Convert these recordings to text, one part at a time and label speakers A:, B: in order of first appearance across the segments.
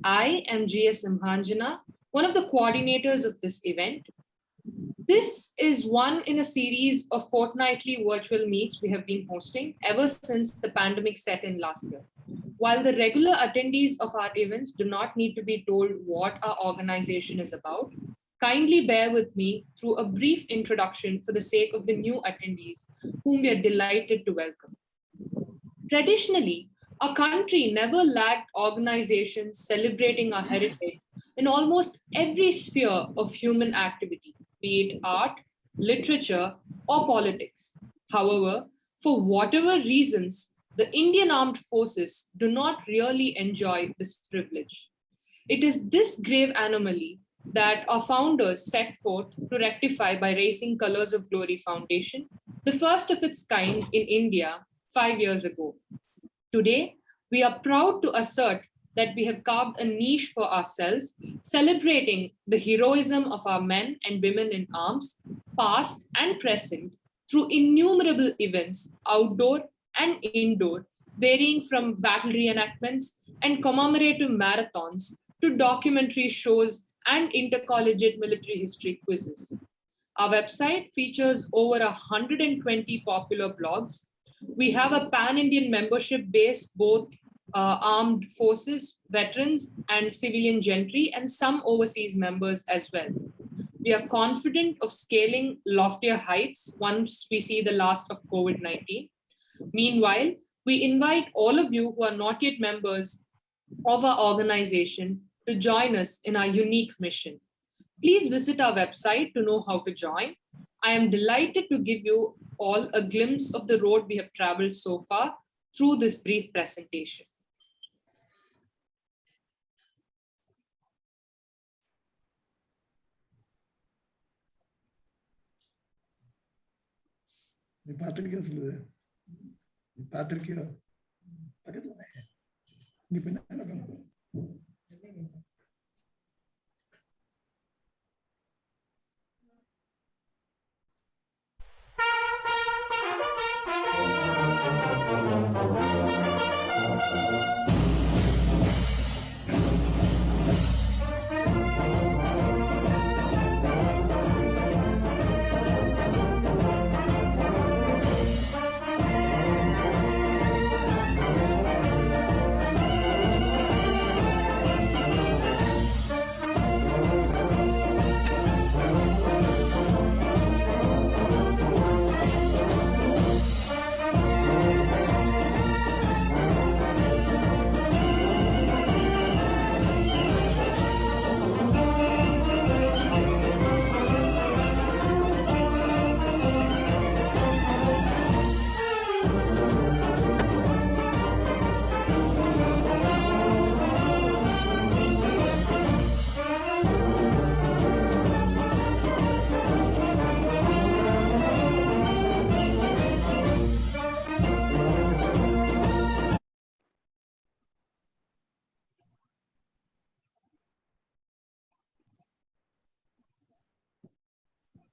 A: I am GS Simhanjana, one of the coordinators of this event. This is one in a series of fortnightly virtual meets we have been hosting ever since the pandemic set in last year. While the regular attendees of our events do not need to be told what our organization is about, kindly bear with me through a brief introduction for the sake of the new attendees, whom we are delighted to welcome. Traditionally, our country never lacked organizations celebrating our heritage in almost every sphere of human activity, be it art, literature, or politics. However, for whatever reasons, the Indian Armed Forces do not really enjoy this privilege. It is this grave anomaly that our founders set forth to rectify by raising Colors of Glory Foundation, the first of its kind in India 5 years ago. Today, we are proud to assert that we have carved a niche for ourselves, celebrating the heroism of our men and women in arms, past and present, through innumerable events, outdoor and indoor, varying from battle reenactments and commemorative marathons to documentary shows and intercollegiate military history quizzes. Our website features over 120 popular blogs. We have a pan-Indian membership base, both armed forces, veterans, and civilian gentry, and some overseas members as well. We are confident of scaling loftier heights once we see the last of COVID-19. Meanwhile, we invite all of you who are not yet members of our organization to join us in our unique mission. Please visit our website to know how to join. I am delighted to give you all a glimpse of the road we have traveled so far through this brief presentation.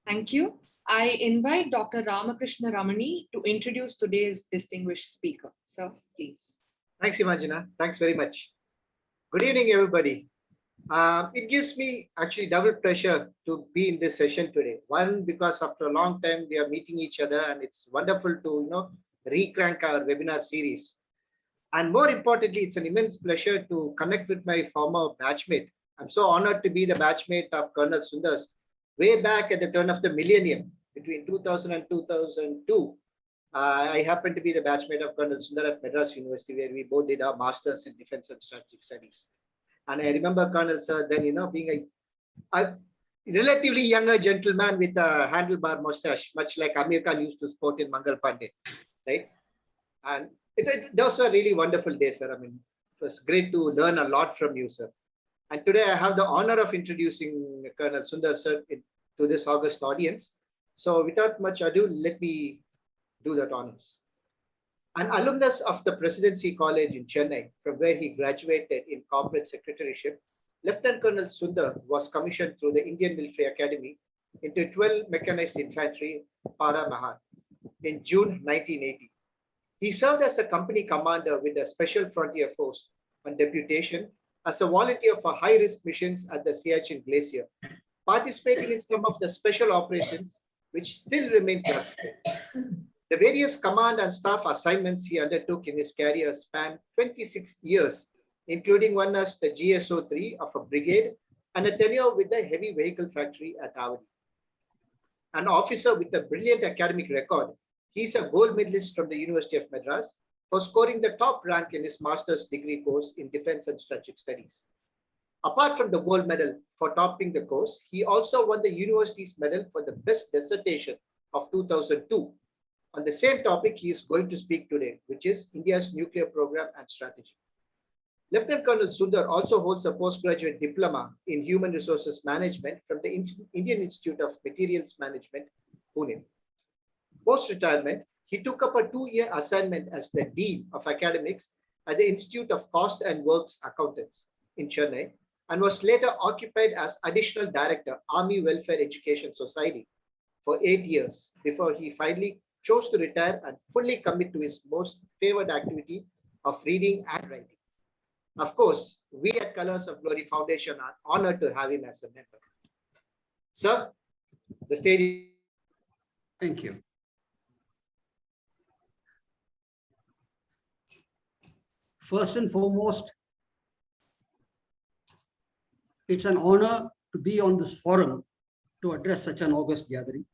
A: Thank you. I invite Dr. Ramakrishna Ramani to introduce today's distinguished speaker. Sir, please.
B: Thanks, Imanjana. Thanks very much. Good evening, everybody. It gives me actually double pleasure to be in this session today. One, because after a long time we are meeting each other, and it's wonderful to re-crank our webinar series. And more importantly, it's an immense pleasure to connect with my former batchmate. I'm so honored to be the batchmate of Colonel Sundars way back at the turn of the millennium, between 2000 and 2002. I happened to be the batchmate of Colonel Sundar at Madras University, where we both did our masters in defense and strategic studies. And I remember Colonel Sir then, being a relatively younger gentleman with a handlebar mustache, much like Amir Khan used to sport in Mangal Pandey, right? And those were really wonderful days, sir. I mean, it was great to learn a lot from you, sir. And today I have the honor of introducing Colonel Sundar, sir, to this august audience. So without much ado, let me do that honors. An alumnus of the Presidency College in Chennai, from where he graduated in corporate secretaryship, Lieutenant Colonel Sundar was commissioned through the Indian Military Academy into 12 Mechanized Infantry, Para Mahan, in June 1980. He served as a company commander with the Special Frontier Force on deputation as a volunteer for high-risk missions at the Siachen Glacier, participating in some of the special operations which still remain classified. The various command and staff assignments he undertook in his career span 26 years, including one as the GSO-3 of a brigade and a tenure with the heavy vehicle factory at Avadi. An officer with a brilliant academic record, he is a gold medalist from the University of Madras for scoring the top rank in his master's degree course in Defense and Strategic Studies. Apart from the gold medal for topping the course, he also won the university's medal for the best dissertation of 2002. On the same topic, he is going to speak today, which is India's nuclear program and strategy. Lieutenant Colonel Sundar also holds a postgraduate diploma in human resources management from the Indian Institute of Materials Management, Pune. Post-retirement, he took up a 2-year assignment as the Dean of Academics at the Institute of Cost and Works Accountants in Chennai, and was later occupied as Additional Director, Army Welfare Education Society for 8 years before he finally chose to retire and fully commit to his most favored activity of reading and writing. Of course, we at Colors of Glory Foundation are honored to have him as a member. Sir, the stage is...
C: Thank you. First and foremost, it's an honor to be on this forum to address such an august gathering.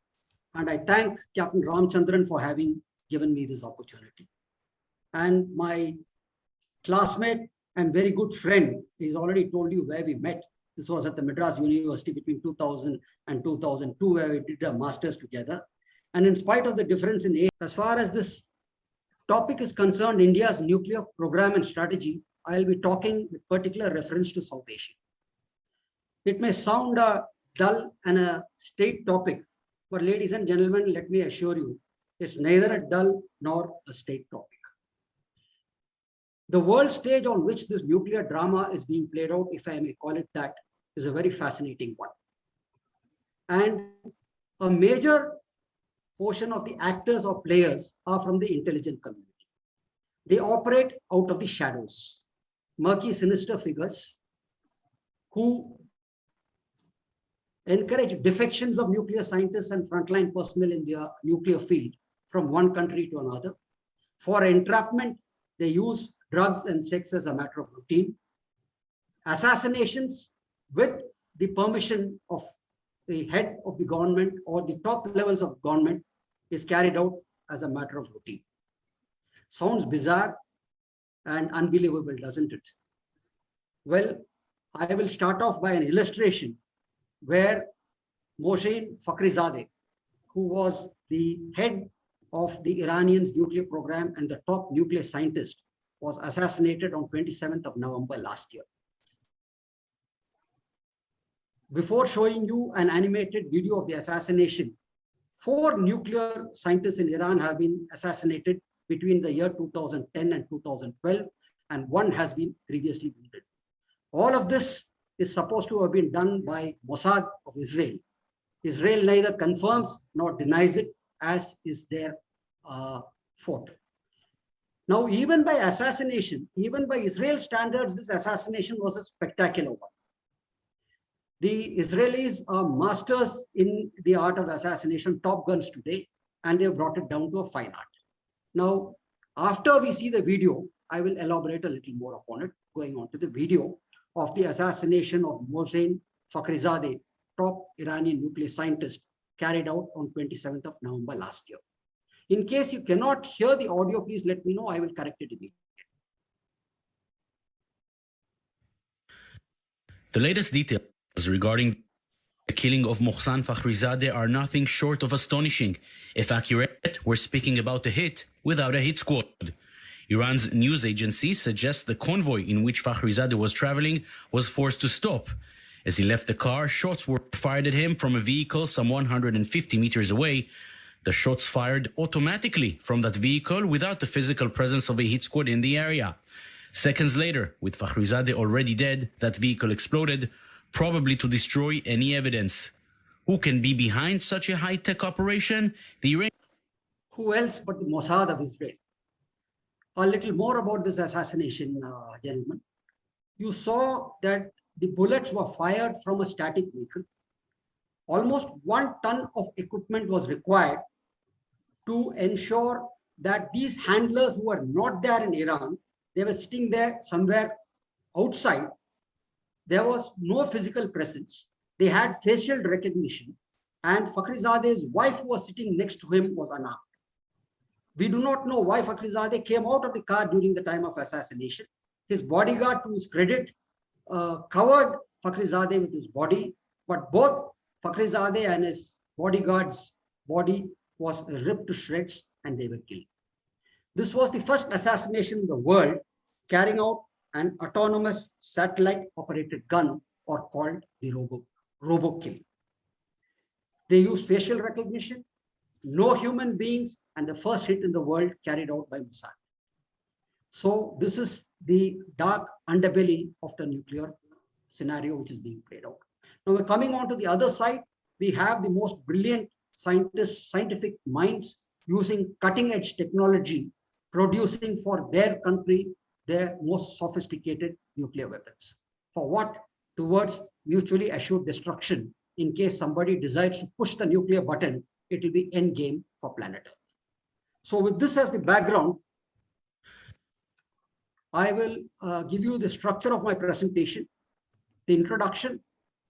C: And I thank Captain Ramchandran for having given me this opportunity. And my classmate and very good friend, he's already told you where we met. This was at the Madras University between 2000 and 2002, where we did a master's together. And in spite of the difference in age, as far as this topic is concerned, India's nuclear program and strategy, I'll be talking with particular reference to South Asia. It may sound a dull and a state topic, but ladies and gentlemen, let me assure you, it's neither a dull nor a state topic. The world stage on which this nuclear drama is being played out, if I may call it that, is a very fascinating one. And a major portion of the actors or players are from the intelligence community. They operate out of the shadows, murky, sinister figures who encourage defections of nuclear scientists and frontline personnel in their nuclear field from one country to another. For entrapment, they use drugs and sex as a matter of routine. Assassinations with the permission of the head of the government or the top levels of government is carried out as a matter of routine. Sounds bizarre and unbelievable, doesn't it? Well, I will start off by an illustration where Mohsen Fakhrizadeh, who was the head of the Iranian's nuclear program and the top nuclear scientist, was assassinated on 27th of November last year. Before showing you an animated video of the assassination, 4 nuclear scientists in Iran have been assassinated between the year 2010 and 2012, and 1 has been previously wounded. All of this is supposed to have been done by Mossad of Israel. Israel neither confirms nor denies it, as is their fault. Now, even by assassination, even by Israel standards, this assassination was a spectacular one. The Israelis are masters in the art of assassination, top guns today, and they have brought it down to a fine art. Now, after we see the video, I will elaborate a little more upon it, going on to the video of the assassination of Mohsen Fakhrizadeh, top Iranian nuclear scientist, carried out on 27th of November last year. In case you cannot hear the audio, please let me know. I will correct it immediately.
D: The latest details regarding the killing of Mohsen Fakhrizadeh are nothing short of astonishing. If accurate, we're speaking about a hit without a hit squad. Iran's news agency suggests the convoy in which Fakhrizadeh was traveling was forced to stop. As he left the car, shots were fired at him from a vehicle some 150 meters away. The shots fired automatically from that vehicle without the physical presence of a hit squad in the area. Seconds later, with Fakhrizadeh already dead, that vehicle exploded, probably to destroy any evidence. Who can be behind such a high-tech operation?
C: Who else but the Mossad of Israel? A little more about this assassination, gentlemen. you saw that the bullets were fired from a static vehicle. Almost 1 ton of equipment was required to ensure that these handlers who were not there in Iran, they were sitting there somewhere outside. There was no physical presence. They had facial recognition, and Fakhrizade's wife who was sitting next to him was unarmed. We do not know why Fakhrizadeh came out of the car during the time of assassination. His bodyguard, to his credit, covered Fakhrizadeh with his body, but both Fakhrizadeh and his bodyguard's body was ripped to shreds and they were killed. This was the first assassination in the world carrying out an autonomous satellite operated gun, or called the robo-kill. They used facial recognition, no human beings, and the first hit in the world carried out by Mossad. So this is the dark underbelly of the nuclear scenario which is being played out. Now we're coming on to the other side. We have the most brilliant scientists, scientific minds using cutting edge technology, producing for their country their most sophisticated nuclear weapons. For what? Towards mutually assured destruction. In case somebody decides to push the nuclear button, it will be end game for planet Earth. So with this as the background, I will give you the structure of my presentation, the introduction,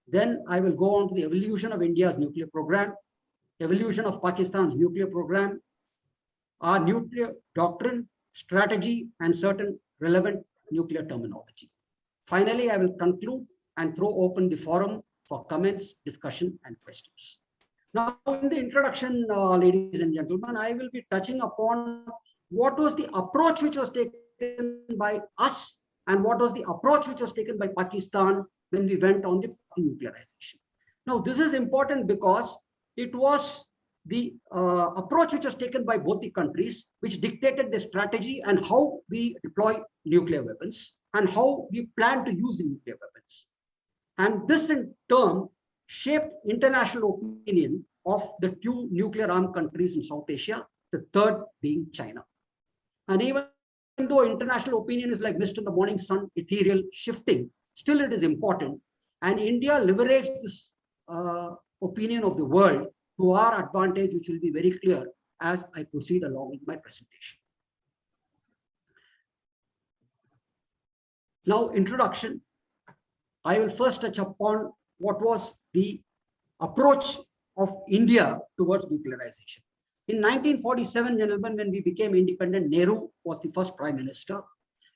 C: then I will go on to the evolution of India's nuclear program, evolution of Pakistan's nuclear program, our nuclear doctrine, strategy, and certain relevant nuclear terminology. Finally, I will conclude and throw open the forum for comments, discussion, and questions. Now, in the introduction, ladies and gentlemen, I will be touching upon what was the approach which was taken by us and what was the approach which was taken by Pakistan when we went on the nuclearization. Now, this is important because it was the approach which was taken by both the countries which dictated the strategy and how we deploy nuclear weapons and how we plan to use the nuclear weapons. And this in turn shaped international opinion of the 2 nuclear armed countries in South Asia, the third being China. And even though international opinion is like mist in the morning sun, ethereal, shifting, still it is important. And India leveraged this opinion of the world to our advantage, which will be very clear as I proceed along with my presentation. Now, introduction. I will first touch upon what was the approach of India towards nuclearization. In 1947, gentlemen, when we became independent, Nehru was the first prime minister.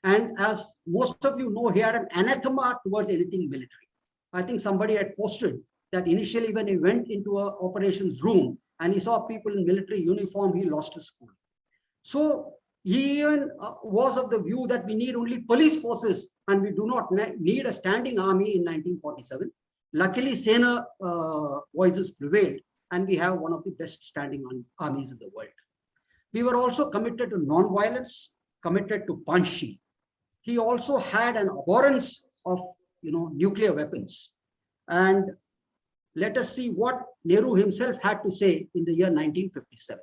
C: And as most of you know, he had an anathema towards anything military. I think somebody had posted that initially when he went into an operations room and he saw people in military uniform, he lost his cool. So he even was of the view that we need only police forces and we do not need a standing army in 1947. Luckily, Sena voices prevailed and we have one of the best standing armies in the world. We were also committed to non-violence, committed to Panchshi. He also had an abhorrence of nuclear weapons. And let us see what Nehru himself had to say in the year 1957.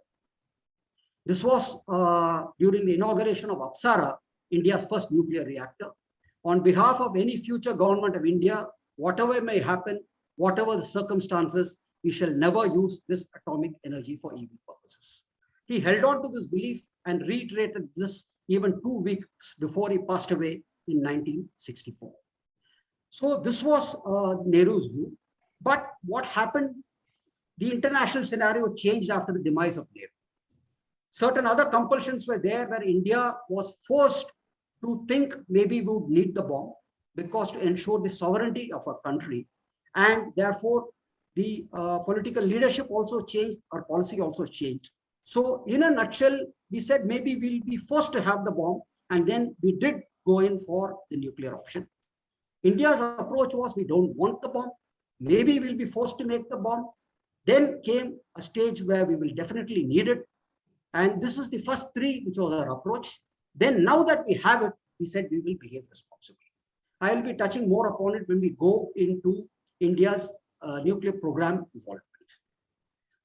C: This was during the inauguration of Apsara, India's first nuclear reactor. On behalf of any future government of India, whatever may happen, whatever the circumstances, we shall never use this atomic energy for evil purposes. He held on to this belief and reiterated this even 2 weeks before he passed away in 1964. So this was Nehru's view. But what happened? The international scenario changed after the demise of Nehru. Certain other compulsions were there where India was forced to think maybe we would need the bomb because to ensure the sovereignty of our country. And therefore, the political leadership also changed, our policy also changed. So in a nutshell, we said maybe we'll be forced to have the bomb, and then we did go in for the nuclear option. India's approach was we don't want the bomb. Maybe we'll be forced to make the bomb. Then came a stage where we will definitely need it. And this is the first 3, which was our approach. Then now that we have it, we said we will behave responsibly. I will be touching more upon it when we go into India's nuclear program involvement.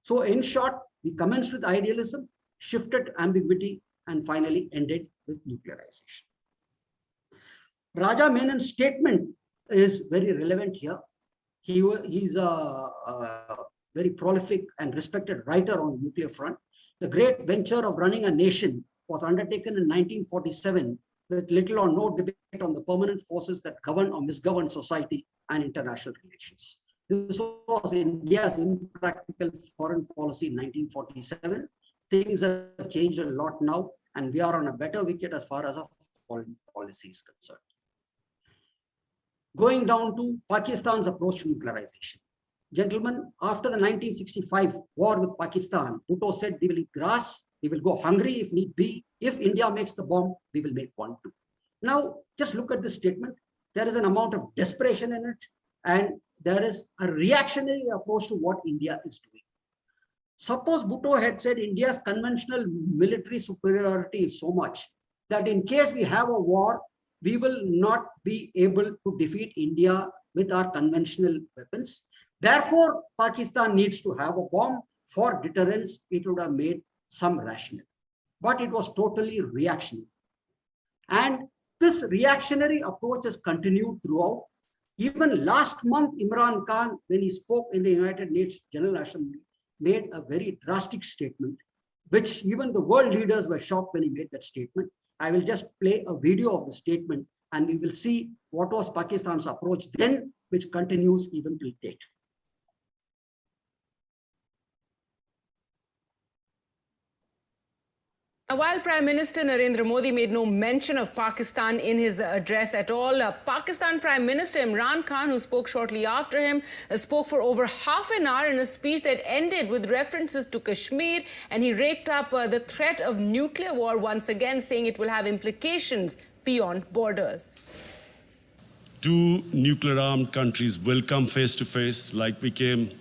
C: So in short, we commenced with idealism, shifted to ambiguity, and finally ended with nuclearization. Raja Menon's statement is very relevant here. He's a very prolific and respected writer on the nuclear front. The great venture of running a nation was undertaken in 1947 with little or no debate on the permanent forces that govern or misgovern society and international relations. This was India's impractical foreign policy in 1947. Things have changed a lot now, and we are on a better wicket as far as our foreign policy is concerned. Going down to Pakistan's approach to nuclearization. Gentlemen, after the 1965 war with Pakistan, Bhutto said we will eat grass, we will go hungry if need be. If India makes the bomb, we will make one too. Now, just look at this statement. There is an amount of desperation in it, and there is a reactionary approach to what India is doing. Suppose Bhutto had said India's conventional military superiority is so much that in case we have a war, we will not be able to defeat India with our conventional weapons. Therefore, Pakistan needs to have a bomb for deterrence. It would have made some rationale, but it was totally reactionary. And this reactionary approach has continued throughout. Even last month, Imran Khan, when he spoke in the United Nations General Assembly, made a very drastic statement, which even the world leaders were shocked when he made that statement. I will just play a video of the statement and we will see what was Pakistan's approach then, which continues even till date.
E: While Prime Minister Narendra Modi made no mention of Pakistan in his address at all, Pakistan Prime Minister Imran Khan, who spoke shortly after him, spoke for over half an hour in a speech that ended with references to Kashmir, and he raked up the threat of nuclear war once again, saying it will have implications beyond borders.
F: Two nuclear-armed countries will come face to face like we came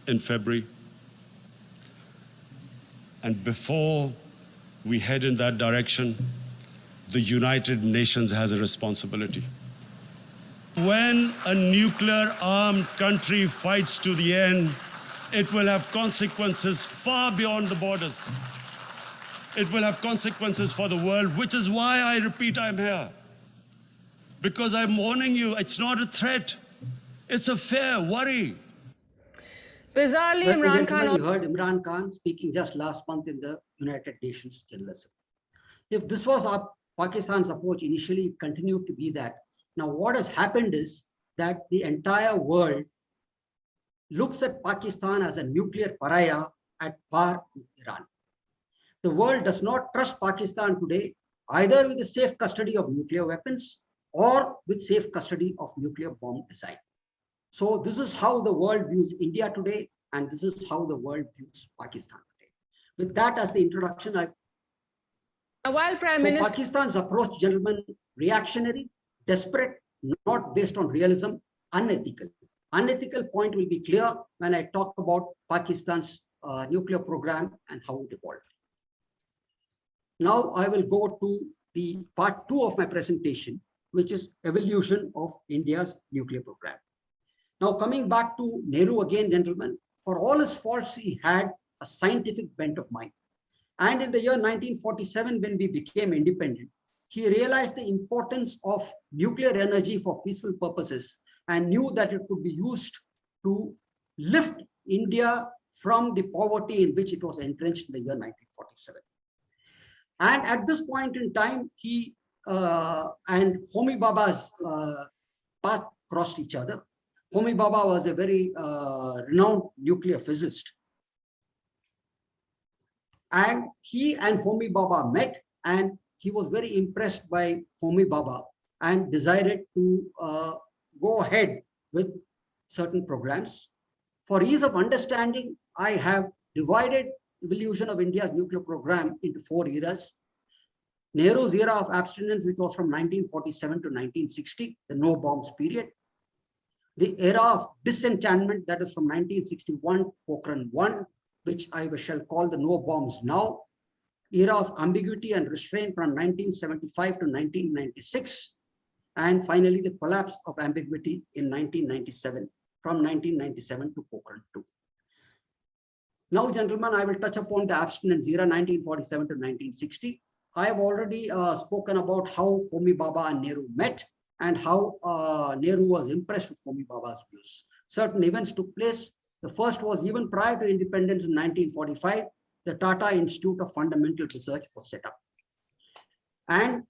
F: in February. And before we head in that direction, the United Nations has a responsibility. When a nuclear-armed country fights to the end, it will have consequences far beyond the borders. It will have consequences for the world, which is why I repeat I'm here. Because I'm warning you, it's not a threat. It's a fair worry.
E: Bizarrely, Imran Khan...
C: You heard Imran Khan speaking just last month in the United Nations General Assembly. If this was Pakistan's approach initially, it continued to be that. Now, what has happened is that the entire world looks at Pakistan as a nuclear pariah at par with Iran. The world does not trust Pakistan today, either with the safe custody of nuclear weapons or with safe custody of nuclear bomb design. So this is how the world views India today, and this is how the world views Pakistan today. With that as the introduction,
E: While Prime Minister...
C: Pakistan's approach, gentlemen, reactionary, desperate, not based on realism, unethical. Unethical point will be clear when I talk about Pakistan's nuclear program and how it evolved. Now I will go to the part 2 of my presentation, which is evolution of India's nuclear program. Now, coming back to Nehru again, gentlemen, for all his faults, he had a scientific bent of mind. And in the year 1947, when we became independent, he realized the importance of nuclear energy for peaceful purposes and knew that it could be used to lift India from the poverty in which it was entrenched in the year 1947. And at this point in time, he and Homi Bhabha's path crossed each other. Homi Bhabha was a very renowned nuclear physicist. And he and Homi Bhabha met, and he was very impressed by Homi Bhabha and decided to go ahead with certain programs. For ease of understanding, I have divided evolution of India's nuclear program into 4 eras. Nehru's era of abstinence, which was from 1947 to 1960, the no bombs period. The era of disenchantment, that is from 1961, Pokhran 1, which I shall call the no bombs now. Era of ambiguity and restraint from 1975 to 1996. And finally, the collapse of ambiguity in 1997, from 1997 to Pokhran 2. Now, gentlemen, I will touch upon the abstinence era, 1947 to 1960. I have already spoken about how Homi Bhabha and Nehru met. and how Nehru was impressed with Homi Bhabha's views. Certain events took place. The first was even prior to independence in 1945, the Tata Institute of Fundamental Research was set up. And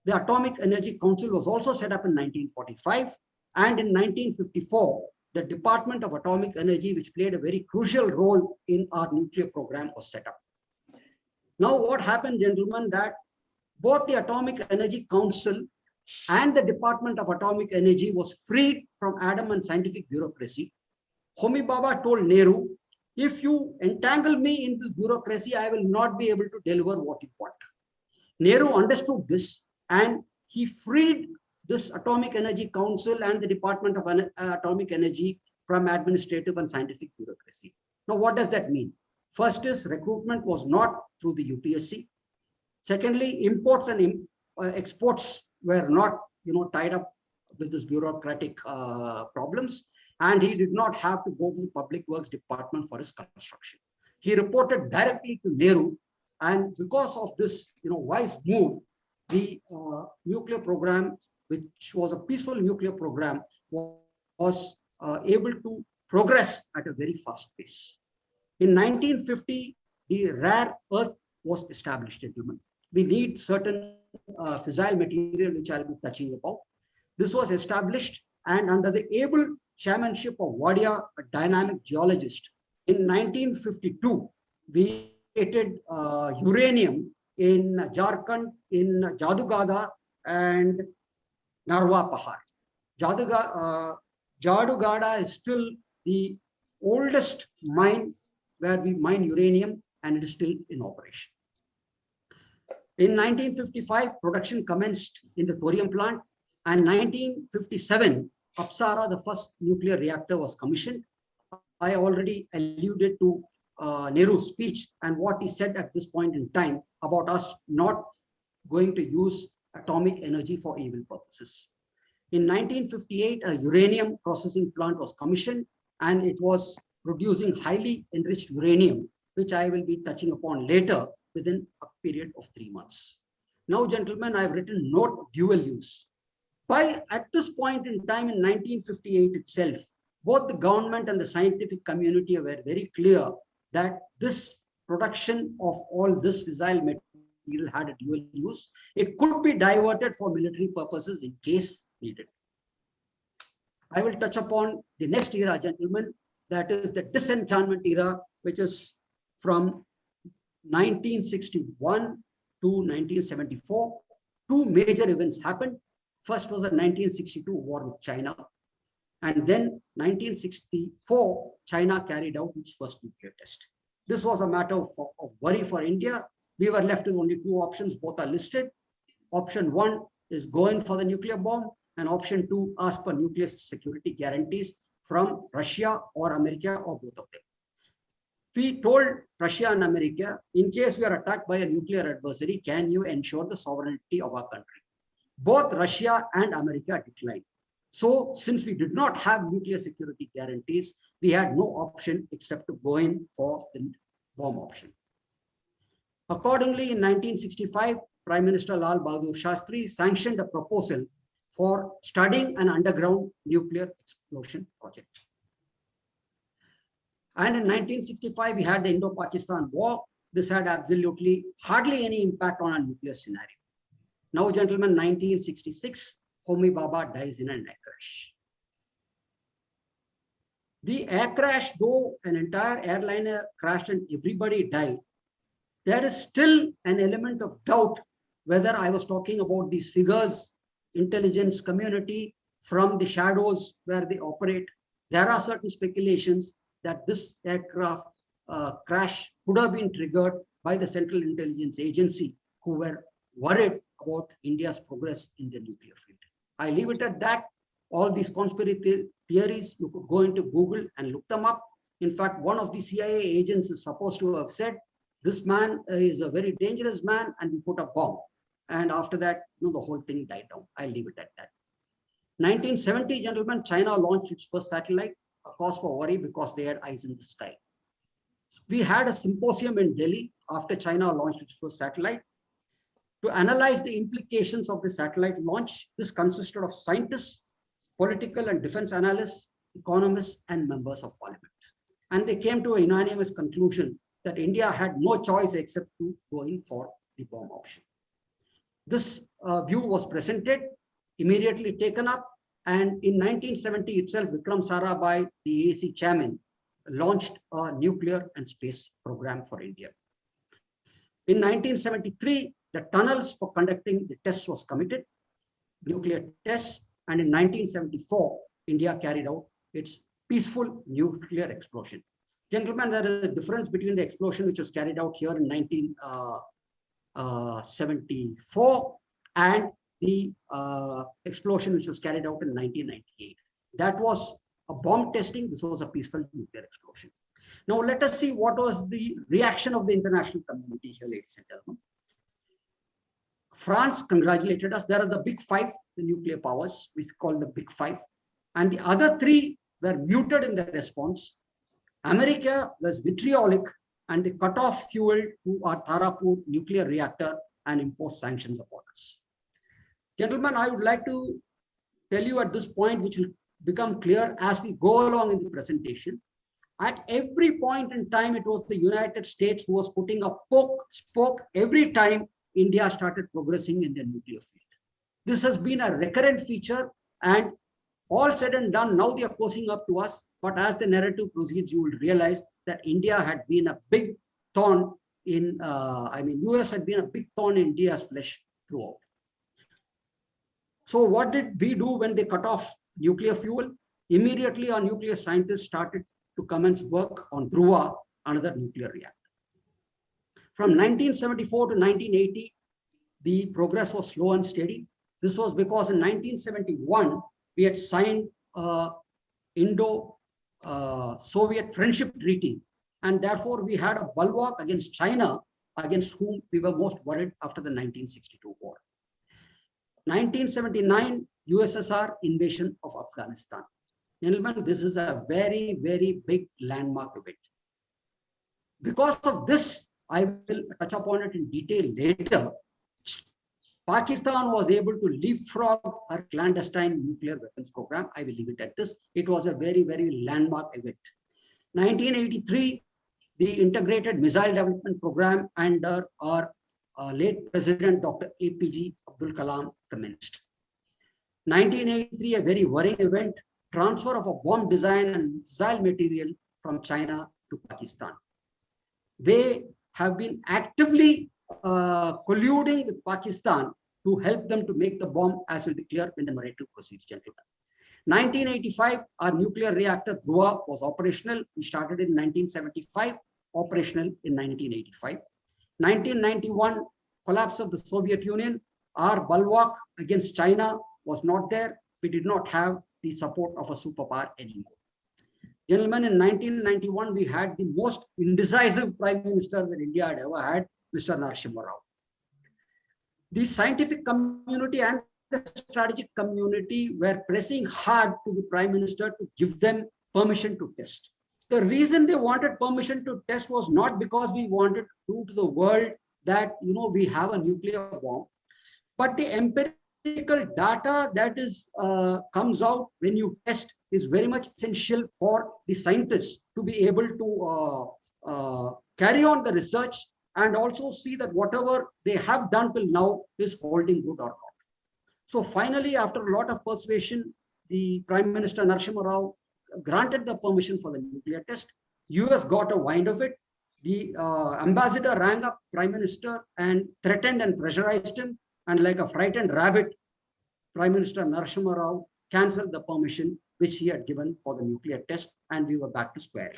C: the Atomic Energy Council was also set up in 1945. And in 1954, the Department of Atomic Energy, which played a very crucial role in our nuclear program, was set up. Now, what happened, gentlemen, that both the Atomic Energy Council and the Department of Atomic Energy was freed from adamant scientific bureaucracy. Homi Bhabha told Nehru, if you entangle me in this bureaucracy, I will not be able to deliver what you want. Nehru understood this and he freed this Atomic Energy Council and the Department of Atomic Energy from administrative and scientific bureaucracy. Now, what does that mean? First is recruitment was not through the UPSC. Secondly, imports and exports were not, tied up with this bureaucratic problems, and he did not have to go to the Public Works Department for his construction. He reported directly to Nehru, and because of this, wise move, the nuclear program, which was a peaceful nuclear program, was able to progress at a very fast pace. In 1950, the rare earth was established, gentlemen. We need certain fissile material, which I'll be touching upon. This was established, and under the able chairmanship of Wadia, a dynamic geologist, in 1952, we created uranium in Jharkhand, in Jadugada and Narwa Pahar. Jadugada is still the oldest mine where we mine uranium, and it is still in operation. In 1955, production commenced in the thorium plant, and 1957, Apsara, the first nuclear reactor, was commissioned. I already alluded to Nehru's speech and what he said at this point in time about us not going to use atomic energy for evil purposes. In 1958, a uranium processing plant was commissioned, and it was producing highly enriched uranium, which I will be touching upon later within a period of 3 months. Now, gentlemen, I've written note dual use. At this point in time in 1958 itself, both the government and the scientific community were very clear that this production of all this fissile material had a dual use. It could be diverted for military purposes in case needed. I will touch upon the next era, gentlemen, that is the disenchantment era, which is from 1961 to 1974. Two major events happened. First was the 1962 war with China. And then 1964, China carried out its first nuclear test. This was a matter of worry for India. We were left with only two options. Both are listed. Option one is going for the nuclear bomb, and option two, ask for nuclear security guarantees from Russia or America or both of them. We told Russia and America, in case we are attacked by a nuclear adversary, can you ensure the sovereignty of our country? Both Russia and America declined. So since we did not have nuclear security guarantees, we had no option except to go in for the bomb option. Accordingly, in 1965, Prime Minister Lal Bahadur Shastri sanctioned a proposal for studying an underground nuclear explosion project. And in 1965, we had the Indo-Pakistan War. This had absolutely hardly any impact on our nuclear scenario. Now, gentlemen, 1966, Homi Bhabha dies in an air crash. The air crash, though an entire airliner crashed and everybody died, there is still an element of doubt whether I was talking about these figures, intelligence community, from the shadows where they operate. There are certain speculations that this aircraft crash could have been triggered by the Central Intelligence Agency, who were worried about India's progress in the nuclear field. I leave it at that. All these conspiracy theories, you could go into Google and look them up. In fact, one of the CIA agents is supposed to have said, this man is a very dangerous man, and we put a bomb. And after that, the whole thing died down. I'll leave it at that. 1970, gentlemen, China launched its first satellite, a cause for worry because they had eyes in the sky. We had a symposium in Delhi after China launched its first satellite. To analyze the implications of the satellite launch, this consisted of scientists, political and defense analysts, economists, and members of parliament. And they came to a unanimous conclusion that India had no choice except to go in for the bomb option. This view was presented, immediately taken up, and in 1970 itself, Vikram Sarabhai, the AAC chairman, launched a nuclear and space program for India. In 1973, the tunnels for conducting the tests was committed, nuclear tests, and in 1974, India carried out its peaceful nuclear explosion. Gentlemen, there is a difference between the explosion which was carried out here in 1974 and the explosion which was carried out in 1998. That was a bomb testing. This was a peaceful nuclear explosion. Now let us see what was the reaction of the international community here, ladies and gentlemen. France congratulated us. There are the big five, the nuclear powers, we call the big five. And the other three were muted in their response. America was vitriolic and they cut off fuel to our Tarapur nuclear reactor and imposed sanctions upon us. Gentlemen, I would like to tell you at this point, which will become clear as we go along in the presentation. At every point in time, it was the United States who was putting a spoke every time India started progressing in the nuclear field. This has been a recurrent feature, and all said and done, now they are closing up to us. But as the narrative proceeds, you will realize that India had been a big thorn in, US had been a big thorn in India's flesh throughout. So what did we do when they cut off nuclear fuel? Immediately, our nuclear scientists started to commence work on Dhruva, another nuclear reactor. From 1974 to 1980, the progress was slow and steady. This was because in 1971, we had signed Indo-Soviet Friendship Treaty, and therefore we had a bulwark against China, against whom we were most worried after the 1962 war. 1979, USSR invasion of Afghanistan. Gentlemen, this is a very, very big landmark event. Because of this, I will touch upon it in detail later. Pakistan was able to leapfrog our clandestine nuclear weapons program. I will leave it at this. It was a very, very landmark event. 1983, the Integrated Missile Development Program under our late President Dr. APG Abdul Kalam commenced. 1983, a very worrying event, transfer of a bomb design and missile material from China to Pakistan. They have been actively colluding with Pakistan to help them to make the bomb, as will be clear when the narrative proceeds, gentlemen. 1985, our nuclear reactor Dhruva was operational. We started in 1975, operational in 1985. 1991, collapse of the Soviet Union. Our bulwark against China was not there. We did not have the support of a superpower anymore. Gentlemen, in 1991, we had the most indecisive prime minister that India had ever had, Mr. Narasimha Rao. The scientific community and the strategic community were pressing hard to the prime minister to give them permission to test. The reason they wanted permission to test was not because we wanted to prove to the world that, we have a nuclear bomb, but the empirical data that is comes out when you test is very much essential for the scientists to be able to carry on the research and also see that whatever they have done till now is holding good or not. So finally, after a lot of persuasion, the Prime Minister Narasimha Rao granted the permission for the nuclear test. US got a wind of it. The ambassador rang up Prime Minister and threatened and pressurized him, and like a frightened rabbit, Prime Minister Narasimha Rao cancelled the permission which he had given for the nuclear test, and we were back to square.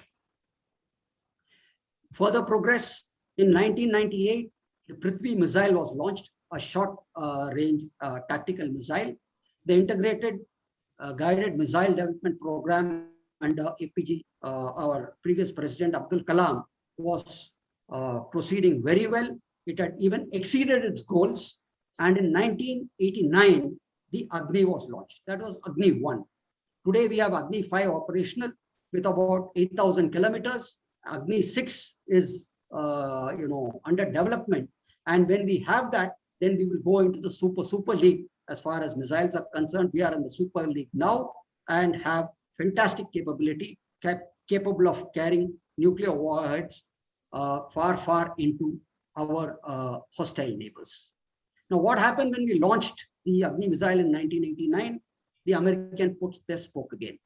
C: Further progress, in 1998, the Prithvi missile was launched, a short-range tactical missile. The Integrated Guided Missile Development Program under APG, our previous President Abdul Kalam, was proceeding very well. It had even exceeded its goals. And in 1989, the Agni was launched. That was Agni 1. Today, we have Agni 5 operational with about 8,000 kilometers. Agni 6 is under development. And when we have that, then we will go into the super league. As far as missiles are concerned, we are in the super league now and have fantastic capability, capable of carrying nuclear warheads far into our hostile neighbors. Now, what happened when we launched the Agni missile in 1989? The American put their spoke again.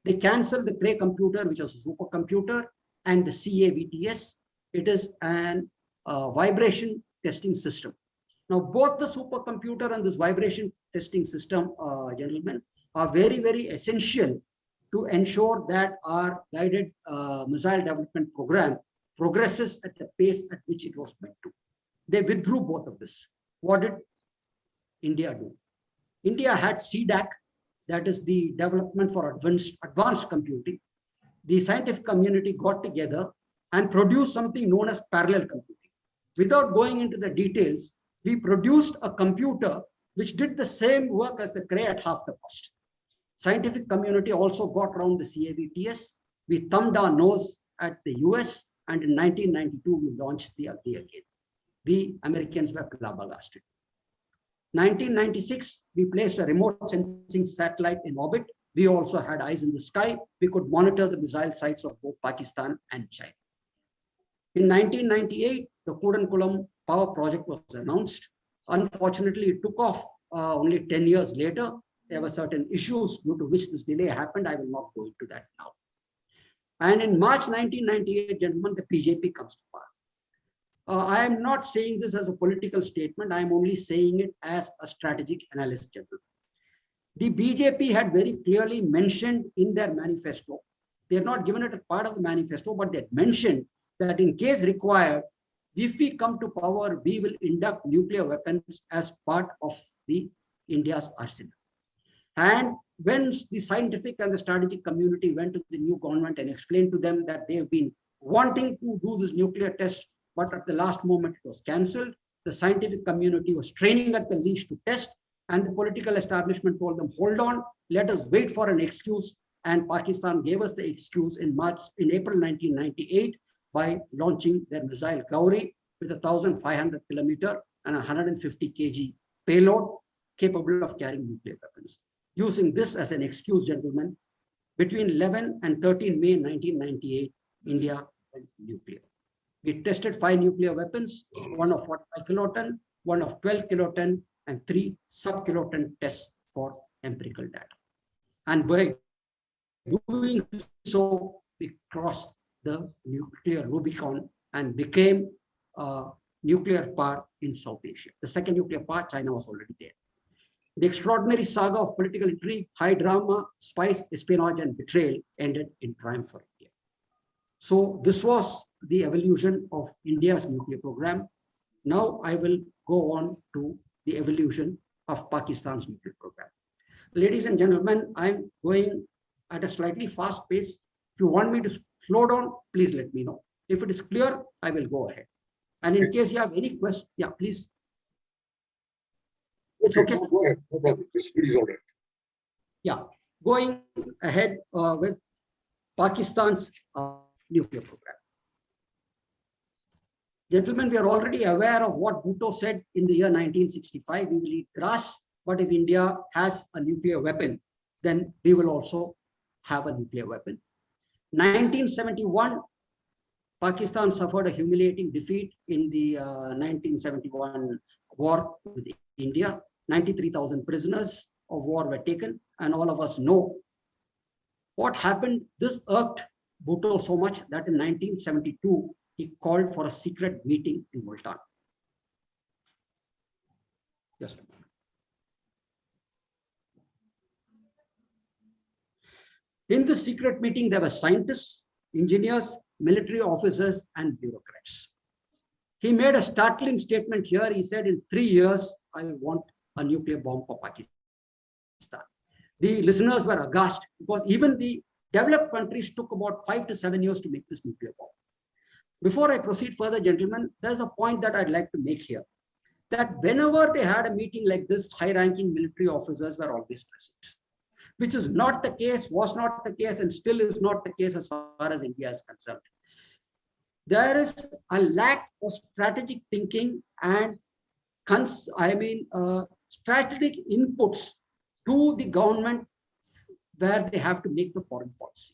C: They canceled the Cray computer, which was a supercomputer, and the CAVTS. It is an vibration testing system. Now, both the supercomputer and this vibration testing system, gentlemen, are very, very essential to ensure that our guided missile development program progresses at the pace at which it was meant to. They withdrew both of this. What did India do? India had CDAC, that is the development for advanced computing. The scientific community got together and produced something known as parallel computing. Without going into the details, we produced a computer which did the same work as the Cray at half the cost. Scientific community also got around the CAVTS. We thumbed our nose at the US, and in 1992, we launched the Agni again. The Americans were flabbergasted. 1996, we placed a remote sensing satellite in orbit. We also had eyes in the sky. We could monitor the missile sites of both Pakistan and China. In 1998, the Kudankulam power project was announced. Unfortunately, it took off only 10 years later. There were certain issues due to which this delay happened. I will not go into that now. And in March 1998, gentlemen, the BJP comes to power. I am not saying this as a political statement. I am only saying it as a strategic analyst, gentlemen. The BJP had very clearly mentioned in their manifesto, they have not given it a part of the manifesto, but they had mentioned that in case required, if we come to power, we will induct nuclear weapons as part of the India's arsenal. And when the scientific and the strategic community went to the new government and explained to them that they have been wanting to do this nuclear test, but at the last moment it was cancelled, the scientific community was training at the leash to test, and the political establishment told them, hold on, let us wait for an excuse. And Pakistan gave us the excuse in April 1998 by launching their missile Gauri with a 1,500 kilometer and 150 kg payload capable of carrying nuclear weapons. Using this as an excuse, gentlemen, between 11 and 13 May 1998, India went nuclear. We tested 5 nuclear weapons, one of 45 kiloton, one of 12 kiloton, and 3 sub-kiloton tests for empirical data. And by doing so, we crossed the nuclear Rubicon and became a nuclear power in South Asia. The second nuclear power, China was already there. The extraordinary saga of political intrigue, high drama, spice, espionage, and betrayal ended in triumph for India. So this was the evolution of India's nuclear program. Now I will go on to the evolution of Pakistan's nuclear program. Ladies and gentlemen, I'm going at a slightly fast pace. If you want me to slow down, please let me know. If it is clear, I will go ahead. And in case you have any questions, yeah, please. It's okay.
G: Go ahead. No problem. This is all right.
C: Yeah, going ahead with Pakistan's nuclear program. Gentlemen, we are already aware of what Bhutto said in the year 1965. We will eat grass, but if India has a nuclear weapon, then we will also have a nuclear weapon. 1971, Pakistan suffered a humiliating defeat in the 1971 war with India. 93,000 prisoners of war were taken, and all of us know what happened. This irked Bhutto so much that in 1972, he called for a secret meeting in Multan. Just a moment. In the secret meeting, there were scientists, engineers, military officers, and bureaucrats. He made a startling statement here. He said, in 3 years, I want a nuclear bomb for Pakistan. The listeners were aghast because even the developed countries took about 5 to 7 years to make this nuclear bomb. Before I proceed further, gentlemen, there's a point that I'd like to make here, that whenever they had a meeting like this, high-ranking military officers were always present, which is not the case, was not the case, and still is not the case as far as India is concerned. There is a lack of strategic thinking and strategic inputs to the government where they have to make the foreign policy.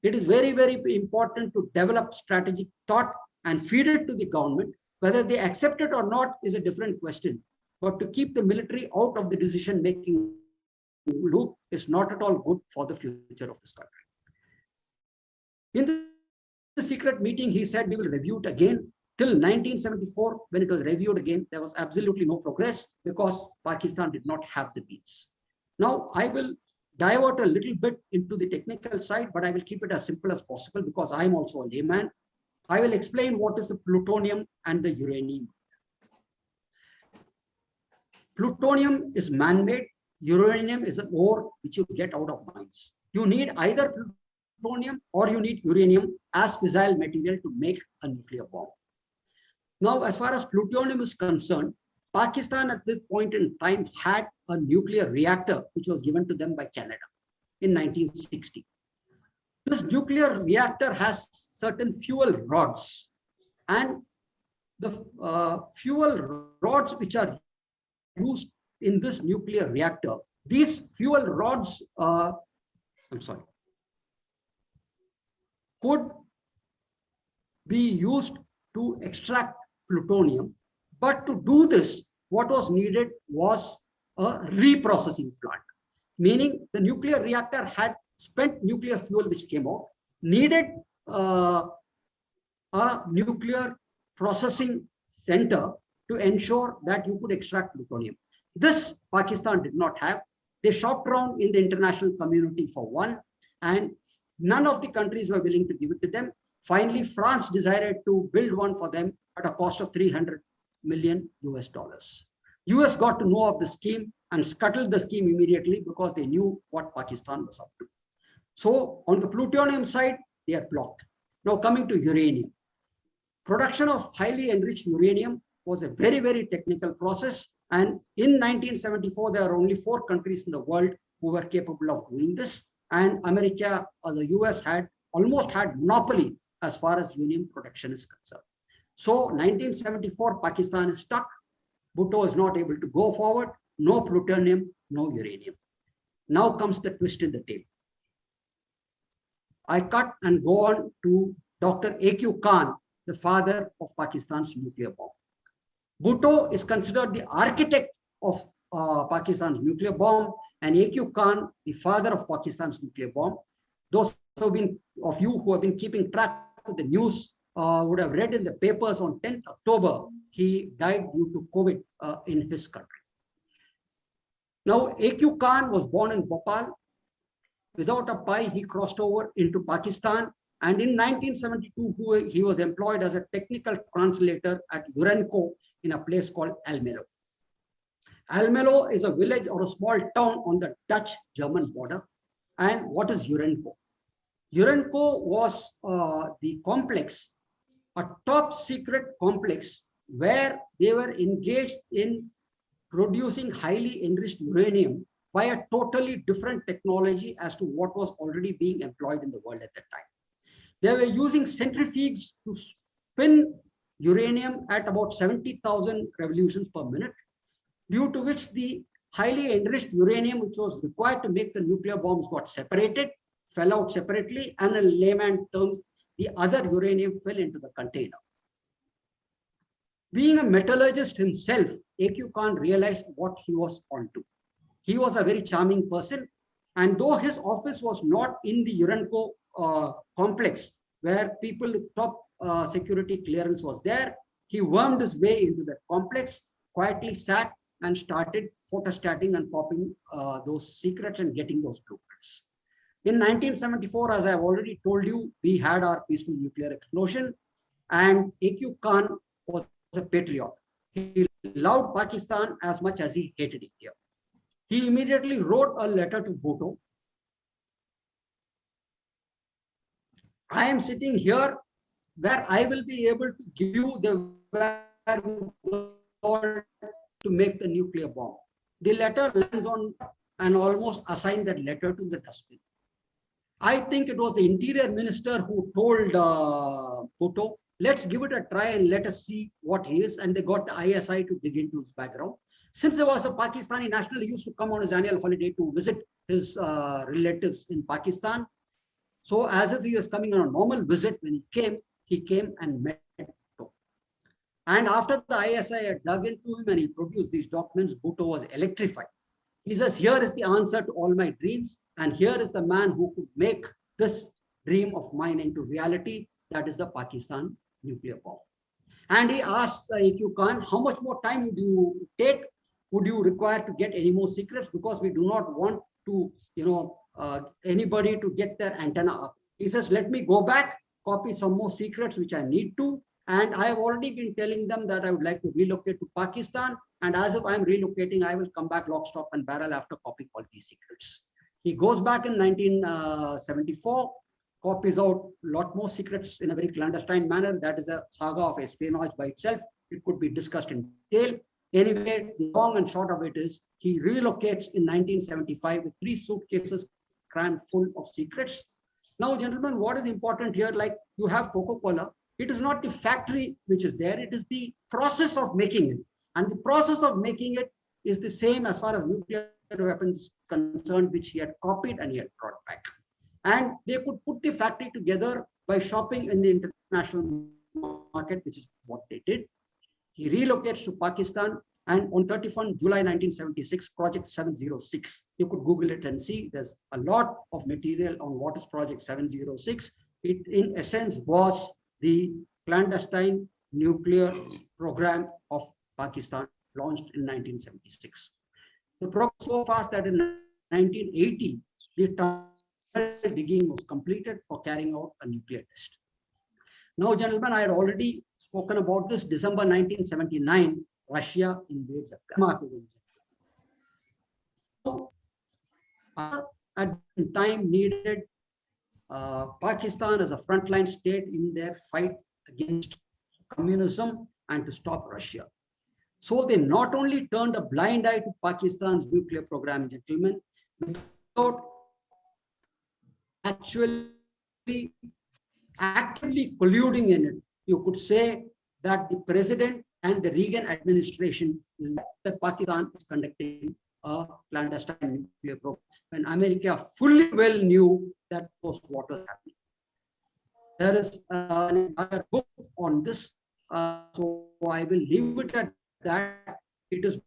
C: It is very, very important to develop strategic thought and feed it to the government. Whether they accept it or not is a different question. But to keep the military out of the decision-making loop is not at all good for the future of this country. In the secret meeting, he said we will review it again. Till 1974, when it was reviewed again, there was absolutely no progress because Pakistan did not have the means. Now, I will divert a little bit into the technical side, but I will keep it as simple as possible because I am also a layman. I will explain what is the plutonium and the uranium. Plutonium is man-made. Uranium is an ore which you get out of mines. You need either plutonium or you need uranium as fissile material to make a nuclear bomb. Now, as far as plutonium is concerned, Pakistan at this point in time had a nuclear reactor which was given to them by Canada in 1960. This nuclear reactor has certain fuel rods, and the fuel rods which are used in this nuclear reactor, these fuel rods, could be used to extract plutonium. But to do this, what was needed was a reprocessing plant, meaning the nuclear reactor had spent nuclear fuel which came out, needed a nuclear processing center to ensure that you could extract plutonium. This Pakistan did not have. They shopped around in the international community for one, and none of the countries were willing to give it to them. Finally, France decided to build one for them at a cost of $300 million. US got to know of the scheme and scuttled the scheme immediately because they knew what Pakistan was up to. So on the plutonium side, they are blocked. Now coming to uranium. Production of highly enriched uranium was a very, very technical process. And in 1974, there are only 4 countries in the world who were capable of doing this. And America or the US almost had monopoly as far as uranium production is concerned. So 1974, Pakistan is stuck. Bhutto is not able to go forward. No plutonium, no uranium. Now comes the twist in the tail. I cut and go on to Dr. A.Q. Khan, the father of Pakistan's nuclear bomb. Bhutto is considered the architect of Pakistan's nuclear bomb, and A.Q. Khan, the father of Pakistan's nuclear bomb. Those of you who have been keeping track of the news would have read in the papers on 10th October, he died due to COVID in his country. Now, A.Q. Khan was born in Bhopal. Without a pie, he crossed over into Pakistan. And in 1972, he was employed as a technical translator at Urenco in a place called Almelo. Almelo is a village or a small town on the Dutch-German border. And what is Urenco? Urenco was the complex, a top secret complex where they were engaged in producing highly enriched uranium by a totally different technology as to what was already being employed in the world at that time. They were using centrifuges to spin uranium at about 70,000 revolutions per minute, due to which the highly enriched uranium, which was required to make the nuclear bombs, got separated, fell out separately, and in layman terms, the other uranium fell into the container. Being a metallurgist himself, A.Q. Khan realized what he was onto. He was a very charming person, and though his office was not in the Urenco complex, where people with top security clearance was there, he wormed his way into that complex, quietly sat and started photostating and popping those secrets and getting those blueprints. In 1974, as I have already told you, we had our peaceful nuclear explosion, and A.Q. Khan was a patriot. He loved Pakistan as much as he hated India. He immediately wrote a letter to Bhutto. I am sitting here where I will be able to give you the wherewithal to make the nuclear bomb. The letter lands on and almost assigned that letter to the dustbin. I think it was the interior minister who told Bhutto let's give it a try and let us see what he is. And they got the ISI to dig into his background. Since he was a Pakistani national, he used to come on his annual holiday to visit his relatives in Pakistan. So as if he was coming on a normal visit, when he came and met Bhutto. And after the ISI had dug into him and he produced these documents, Bhutto was electrified. He says, here is the answer to all my dreams. And here is the man who could make this dream of mine into reality. That is the Pakistan nuclear bomb. And he asks A.Q. Khan, how much more time would you take? Would you require to get any more secrets? Because we do not want to, anybody to get their antenna up. He says, let me go back, copy some more secrets which I need to. And I have already been telling them that I would like to relocate to Pakistan. And as if I'm relocating, I will come back lock, stock and barrel after copying all these secrets. He goes back in 1974, copies out a lot more secrets in a very clandestine manner. That is a saga of espionage by itself. It could be discussed in detail. Anyway, the long and short of it is he relocates in 1975 with 3 suitcases crammed full of secrets. Now, gentlemen, what is important here, like you have Coca-Cola, it is not the factory which is there, it is the process of making it. And the process of making it is the same as far as nuclear weapons concerned, which he had copied and he had brought back. And they could put the factory together by shopping in the international market, which is what they did. He relocates to Pakistan, and on 31 July 1976, Project 706. You could Google it and see there's a lot of material on what is Project 706. It, in essence, was the clandestine nuclear program of Pakistan launched in 1976. The program so fast that in 1980, the digging was completed for carrying out a nuclear test. Now, gentlemen, I had already spoken about this. December 1979, Russia invades Afghanistan. At the time needed Pakistan as a frontline state in their fight against communism and to stop Russia. So they not only turned a blind eye to Pakistan's nuclear program, gentlemen, without actually actively colluding in it. You could say that the president and the Reagan administration that Pakistan is conducting a clandestine nuclear program, when America fully well knew that was what was happening. There is an entire book on this, so I will leave it at that. It is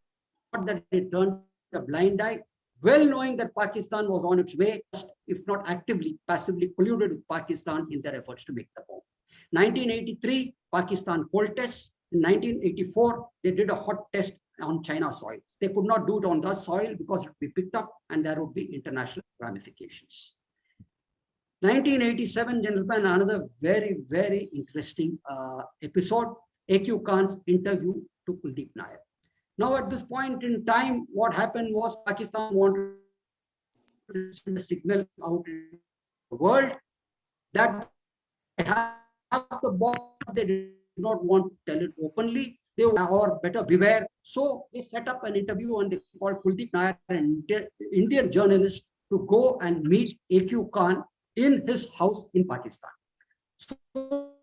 C: not that they turned a blind eye, well knowing that Pakistan was on its way, if not actively, passively colluded with Pakistan in their efforts to make the bomb. 1983, Pakistan cold tests. In 1984, they did a hot test on China soil. They could not do it on that soil because it would be picked up and there would be international ramifications. 1987, gentlemen, another very, very interesting episode, A.Q. Khan's interview to Kuldeep Nair. Now, at this point in time, what happened was Pakistan wanted to send a signal out in the world that they have the bomb, they did not want to tell it openly. They were, or better, beware. So they set up an interview and they called Kuldeep Nair, an Indian journalist, to go and meet A.Q. Khan in his house in Pakistan. So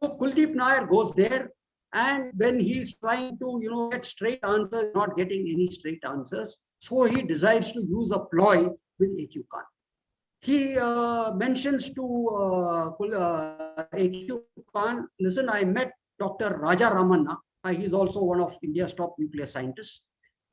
C: Kuldeep Nair goes there, and when he's trying to, get straight answers, not getting any straight answers, so he decides to use a ploy with A.Q. Khan. He mentions to A.Q. Khan, listen, I met Dr. Raja Ramanna. He's also one of India's top nuclear scientists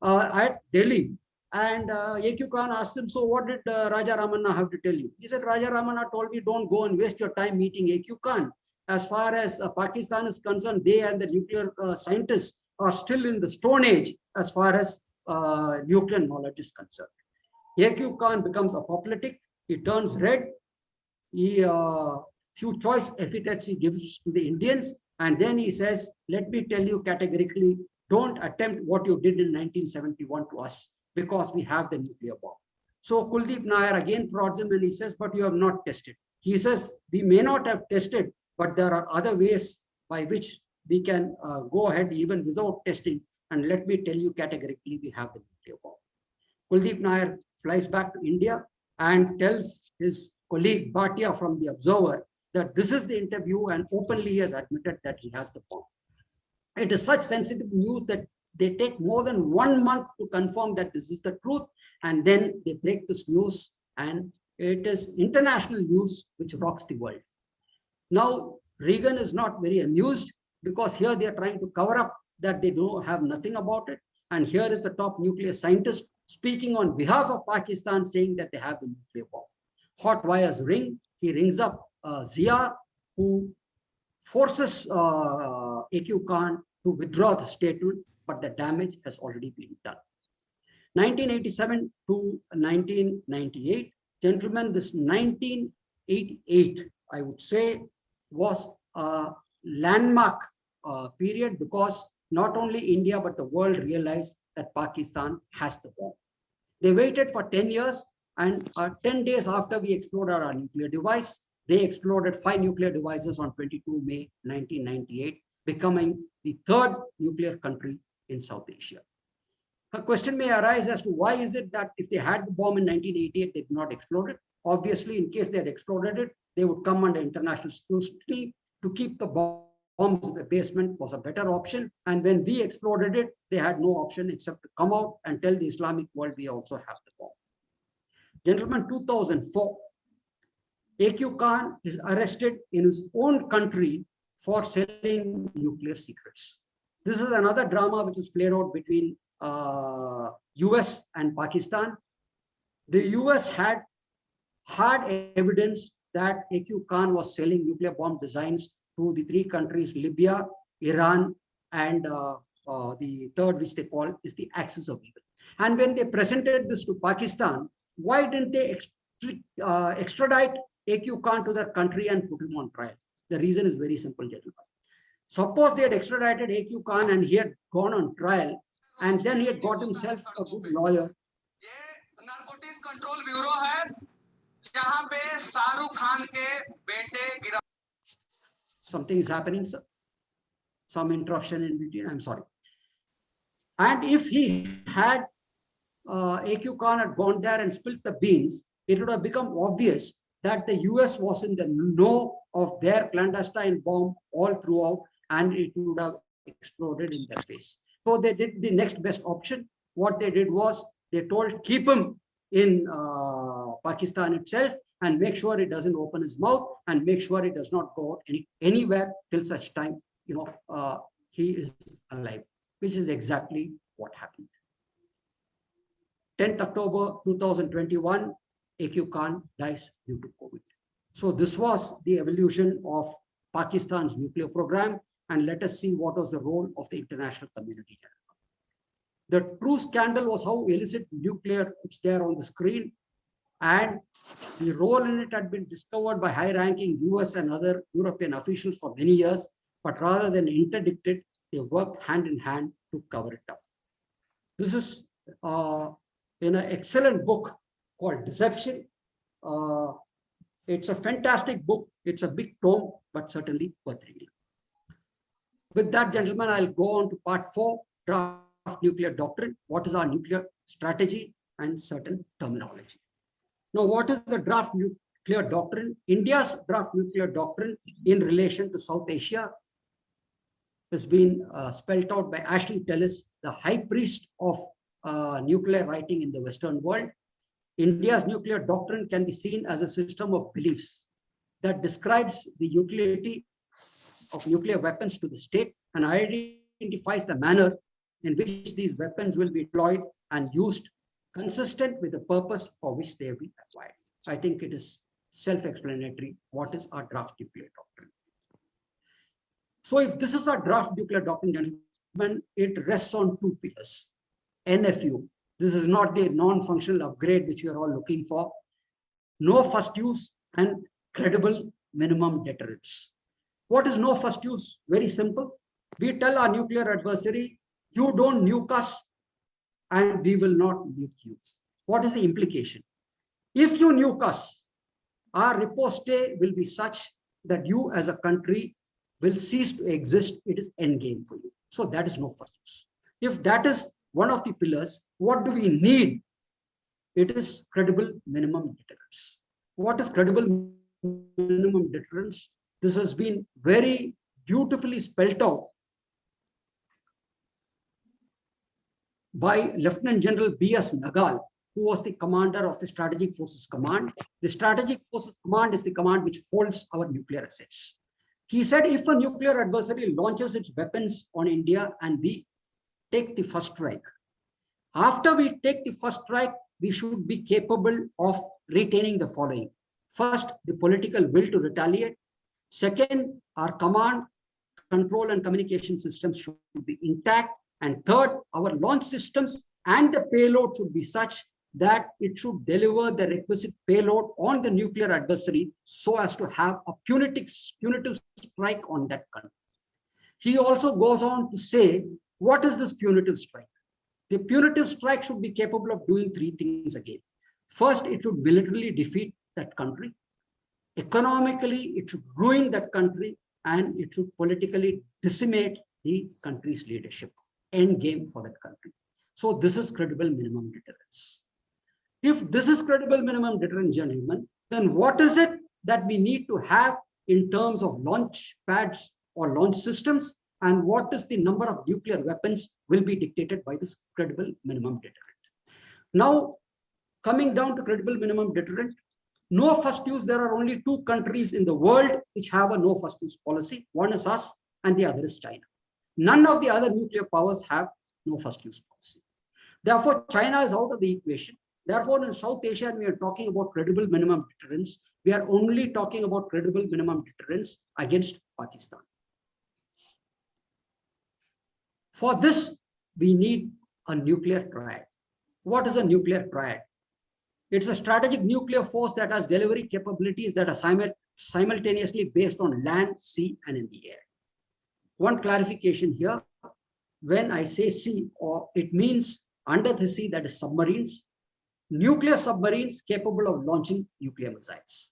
C: at Delhi. And A.Q. Khan asked him, so what did Raja Ramanna have to tell you? He said, Raja Ramanna told me, don't go and waste your time meeting A.Q. Khan. As far as Pakistan is concerned, they and the nuclear scientists are still in the Stone Age as far as nuclear knowledge is concerned. A.Q. Khan becomes apoplectic. He turns red. He few choice epithets he gives to the Indians. And then he says, let me tell you categorically, don't attempt what you did in 1971 to us, because we have the nuclear bomb. So Kuldeep Nair again prods him and he says, but you have not tested. He says, we may not have tested, but there are other ways by which we can go ahead even without testing. And let me tell you categorically, we have the nuclear bomb. Kuldeep Nair flies back to India and tells his colleague Bhatia from the Observer that this is the interview, and openly he has admitted that he has the bomb. It is such sensitive news that they take more than 1 month to confirm that this is the truth, and then they break this news, and it is international news which rocks the world. Now, Reagan is not very amused because here they are trying to cover up that they don't have nothing about it. And here is the top nuclear scientist speaking on behalf of Pakistan saying that they have the nuclear bomb. Hot wires ring. He rings up Zia, who forces A.Q. Khan to withdraw the statement, but the damage has already been done. 1987 to 1998, gentlemen, this 1988, I would say, was a landmark period because not only India, but the world realized that Pakistan has the bomb. They waited for 10 years, and 10 days after we exploded our nuclear device, they exploded 5 nuclear devices on 22 May 1998, becoming the 3rd nuclear country in South Asia. A question may arise as to why is it that if they had the bomb in 1988, they did not explode it. Obviously, in case they had exploded it, they would come under international scrutiny. To keep the bombs in the basement was a better option. And when we exploded it, they had no option except to come out and tell the Islamic world we also have the bomb. Gentlemen, 2004, A.Q. Khan is arrested in his own country for selling nuclear secrets. This is another drama which is played out between US and Pakistan. The US had hard evidence that A.Q. Khan was selling nuclear bomb designs to the 3 countries, Libya, Iran, and the third, which they call, is the Axis of Evil. And when they presented this to Pakistan, why didn't they extradite A.Q. Khan to their country and put him on trial? The reason is very simple, gentlemen. Suppose they had extradited A.Q. Khan and he had gone on trial, and then he had got himself a good lawyer.
H: Narcotics control bureau है जहां पे शाहरुख खान के बेटे
C: Something is happening, sir. Some interruption in between. I'm sorry. And if he had A.Q. Khan had gone there and spilled the beans, it would have become obvious that the US was in the know of their clandestine bomb all throughout, and it would have exploded in their face. So they did the next best option. What they did was they told, keep him in Pakistan itself and make sure it doesn't open his mouth and make sure it does not go out anywhere till such time, he is alive, which is exactly what happened. 10th October 2021, A.Q. Khan dies due to COVID. So this was the evolution of Pakistan's nuclear program, and let us see what was the role of the international community. The true scandal was how illicit nuclear, it's there on the screen, and the role in it had been discovered by high-ranking US and other European officials for many years, but rather than interdict it, they worked hand in hand to cover it up. This is in an excellent book called Deception. It's a fantastic book. It's a big tome, but certainly worth reading. With that, gentlemen, I'll go on to part 4, draft nuclear doctrine. What is our nuclear strategy and certain terminology. Now, what is the draft nuclear doctrine? India's draft nuclear doctrine in relation to South Asia has been spelled out by Ashley Tellis, the high priest of nuclear writing in the Western world. India's nuclear doctrine can be seen as a system of beliefs that describes the utility of nuclear weapons to the state and identifies the manner in which these weapons will be deployed and used consistent with the purpose for which they have been acquired. I think it is self-explanatory what is our draft nuclear doctrine. So if this is our draft nuclear doctrine, gentlemen, it rests on 2 pillars. NFU, this is not the non-functional upgrade which we are all looking for. No first use and credible minimum deterrence. What is no first use? Very simple. We tell our nuclear adversary, you don't nuke us and we will not nuke you. What is the implication? If you nuke us, our riposte will be such that you as a country will cease to exist. It is endgame for you. So that is no first use. If that is one of the pillars, what do we need? It is credible minimum deterrence. What is credible minimum deterrence. This has been very beautifully spelled out by Lieutenant General B.S. Nagal, who was the commander of the Strategic Forces Command. The Strategic Forces Command is the command which holds our nuclear assets. He said, if a nuclear adversary launches its weapons on India and we take the first strike, after we take the first strike, we should be capable of retaining the following. First, the political will to retaliate. Second, our command, control and communication systems should be intact. And third, our launch systems and the payload should be such that it should deliver the requisite payload on the nuclear adversary so as to have a punitive strike on that country. He also goes on to say, what is this punitive strike? The punitive strike should be capable of doing three things again. First, it should militarily defeat that country. Economically, it should ruin that country, and it should politically decimate the country's leadership. End game for that country. So this is credible minimum deterrence. If this is credible minimum deterrence, gentlemen, then what is it that we need to have in terms of launch pads or launch systems, and what is the number of nuclear weapons will be dictated by this credible minimum deterrent. Now, coming down to credible minimum deterrent, no first use, there are only two countries in the world which have a no first use policy. One is us and the other is China. None of the other nuclear powers have no first use policy. Therefore, China is out of the equation. Therefore, in South Asia, we are talking about credible minimum deterrence. We are only talking about credible minimum deterrence against Pakistan. For this, we need a nuclear triad. What is a nuclear triad? It's a strategic nuclear force that has delivery capabilities that are simultaneously based on land, sea, and in the air. One clarification here, when I say sea, or it means under the sea, that is submarines, nuclear submarines capable of launching nuclear missiles.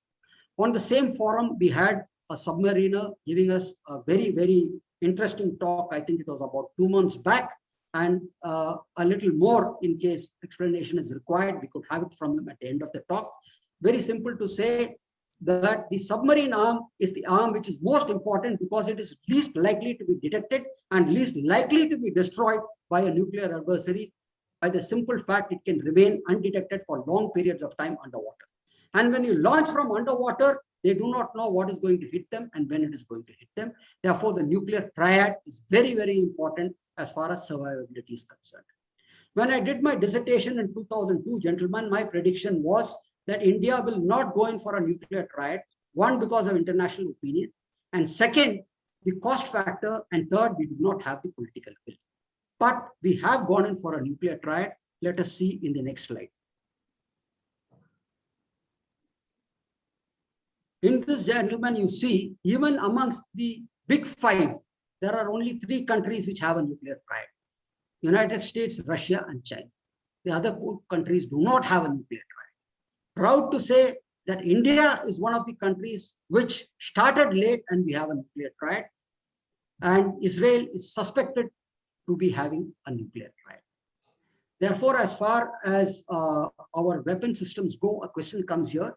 C: On the same forum, we had a submariner giving us a very, very interesting talk. I think it was about 2 months back, and a little more in case explanation is required. We could have it from him at the end of the talk. Very simple to say that the submarine arm is the arm which is most important because it is least likely to be detected and least likely to be destroyed by a nuclear adversary. By the simple fact, it can remain undetected for long periods of time underwater. And when you launch from underwater, they do not know what is going to hit them and when it is going to hit them. Therefore, the nuclear triad is very, very important as far as survivability is concerned. When I did my dissertation in 2002, gentlemen, my prediction was that India will not go in for a nuclear triad. One, because of international opinion. And second, the cost factor. And third, we do not have the political will. But we have gone in for a nuclear triad. Let us see in the next slide. In this, gentlemen, you see, even amongst the big five, there are only 3 countries which have a nuclear triad: United States, Russia, and China. The other countries do not have a nuclear triad. Proud to say that India is one of the countries which started late and we have a nuclear triad. And Israel is suspected to be having a nuclear triad. Therefore, as far as our weapon systems go, a question comes here.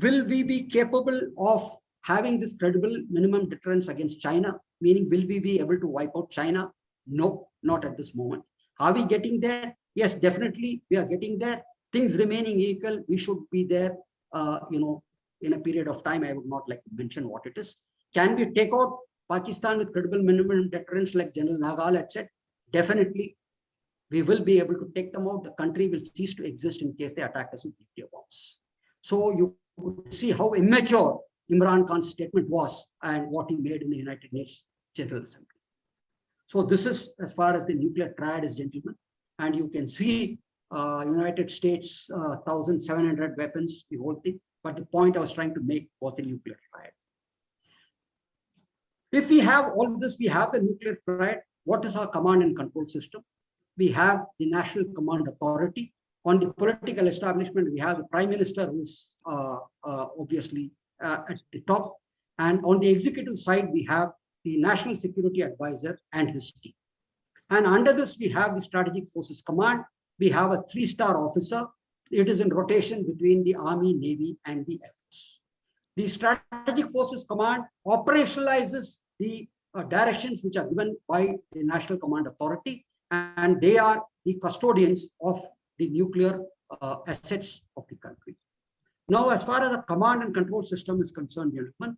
C: Will we be capable of having this credible minimum deterrence against China? Meaning, will we be able to wipe out China? No, not at this moment. Are we getting there? Yes, definitely we are getting there. Things remaining equal, we should be there, in a period of time. I would not like to mention what it is. Can we take out Pakistan with credible minimum deterrence like General Nagal had said? Definitely, we will be able to take them out. The country will cease to exist in case they attack us with nuclear bombs. So you could see how immature Imran Khan's statement was and what he made in the United Nations General Assembly. So this is as far as the nuclear triad is, gentlemen. And you can see United States, 1,700 weapons, the whole thing. But the point I was trying to make was the nuclear triad. If we have all of this, we have the nuclear triad. What is our command and control system? We have the National Command Authority. On the political establishment, we have the Prime Minister, who's obviously at the top. And on the executive side, we have the National Security Advisor and his team. And under this, we have the Strategic Forces Command. We have a 3-star officer it is in rotation between the Army, Navy, and the Air Force. The Strategic Forces Command operationalizes the directions which are given by the National Command Authority, and they are the custodians of the nuclear assets of the country. Now, as far as the command and control system is concerned, gentlemen,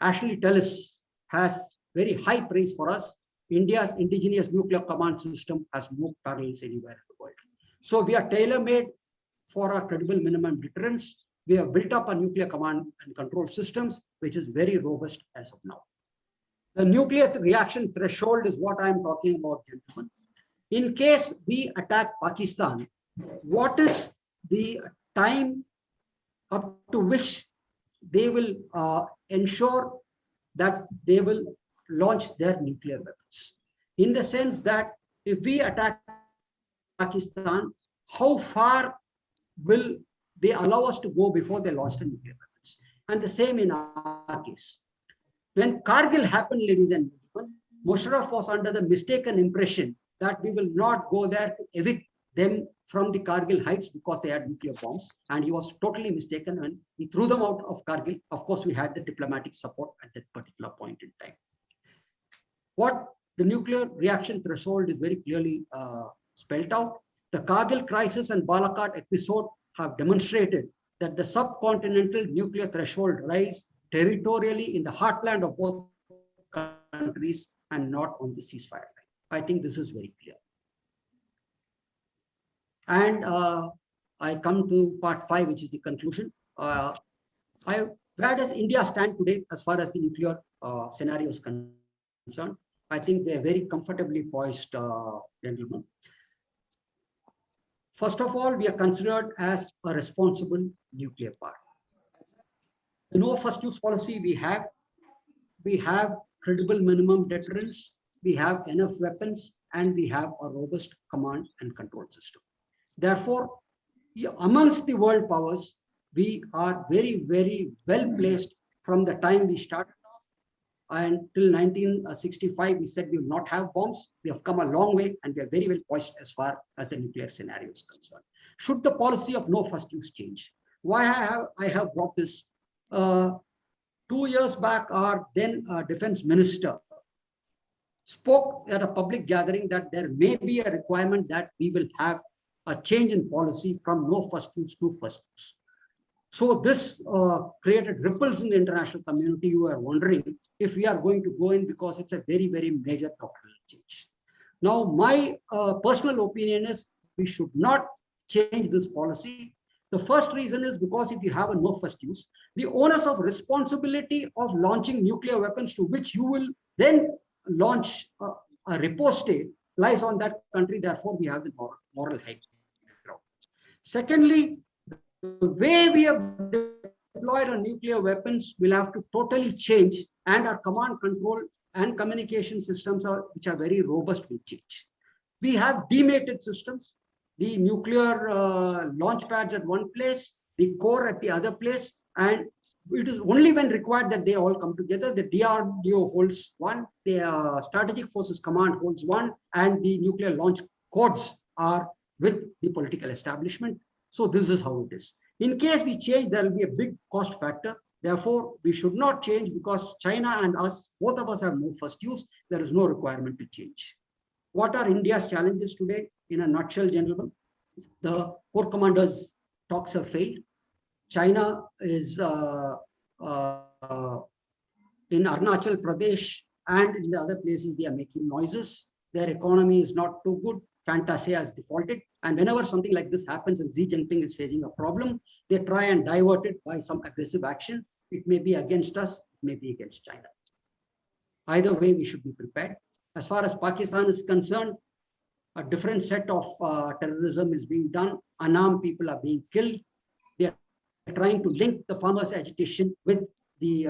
C: Ashley Tellis has very high praise for us. India's indigenous nuclear command system has no parallels anywhere in the world. So we are tailor-made for our credible minimum deterrence. We have built up a nuclear command and control systems, which is very robust as of now. The nuclear reaction threshold is what I'm talking about, gentlemen. In case we attack Pakistan, what is the time up to which they will ensure that they will launch their nuclear weapons? In the sense that if we attack Pakistan, how far will they allow us to go before they launch the nuclear weapons? And the same in our case. When Kargil happened, ladies and gentlemen, Musharraf was under the mistaken impression that we will not go there to evict them from the Kargil heights because they had nuclear bombs. And he was totally mistaken when he threw them out of Kargil. Of course, we had the diplomatic support at that particular point in time. What the nuclear reaction threshold is very clearly spelled out. The Kargil crisis and Balakot episode have demonstrated that the subcontinental nuclear threshold lies territorially in the heartland of both countries and not on the ceasefire line. I think this is very clear. And I come to part 5, which is the conclusion. Where does India stand today as far as the nuclear scenario is concerned? I think they are very comfortably poised, gentlemen. First of all, we are considered as a responsible nuclear power. The no first use policy we have credible minimum deterrence, we have enough weapons, and we have a robust command and control system. Therefore, amongst the world powers, we are very, very well placed from the time we started off. And till 1965, we said we will not have bombs. We have come a long way, and we are very well poised as far as the nuclear scenario is concerned. Should the policy of no first use change? Why I have brought this? 2 years back, our then defense minister spoke at a public gathering that there may be a requirement that we will have a change in policy from no first use to first use. So this created ripples in the international community who are wondering if we are going to go in, because it's a very, very major doctrinal change. Now, my personal opinion is we should not change this policy. The first reason is because if you have a no first use, the onus of responsibility of launching nuclear weapons to which you will then launch a riposte lies on that country. Therefore, we have the moral high ground. Secondly, the way we have deployed our nuclear weapons will have to totally change, and our command, control, and communication systems, which are very robust, will change. We have demated systems. The nuclear launch pads at one place, the core at the other place, and it is only when required that they all come together. The DRDO holds one, the Strategic Forces Command holds one, and the nuclear launch codes are with the political establishment. So this is how it is. In case we change, there will be a big cost factor. Therefore, we should not change, because China and us, both of us have no first use. There is no requirement to change. What are India's challenges today? In a nutshell, gentlemen, the Corps Commanders talks have failed. China is in Arunachal Pradesh and in the other places, they are making noises. Their economy is not too good. Fantasia has defaulted. And whenever something like this happens and Xi Jinping is facing a problem, they try and divert it by some aggressive action. It may be against us, it may be against China. Either way, we should be prepared. As far as Pakistan is concerned, a different set of terrorism is being done. Unarmed people are being killed. They are trying to link the farmers' agitation with the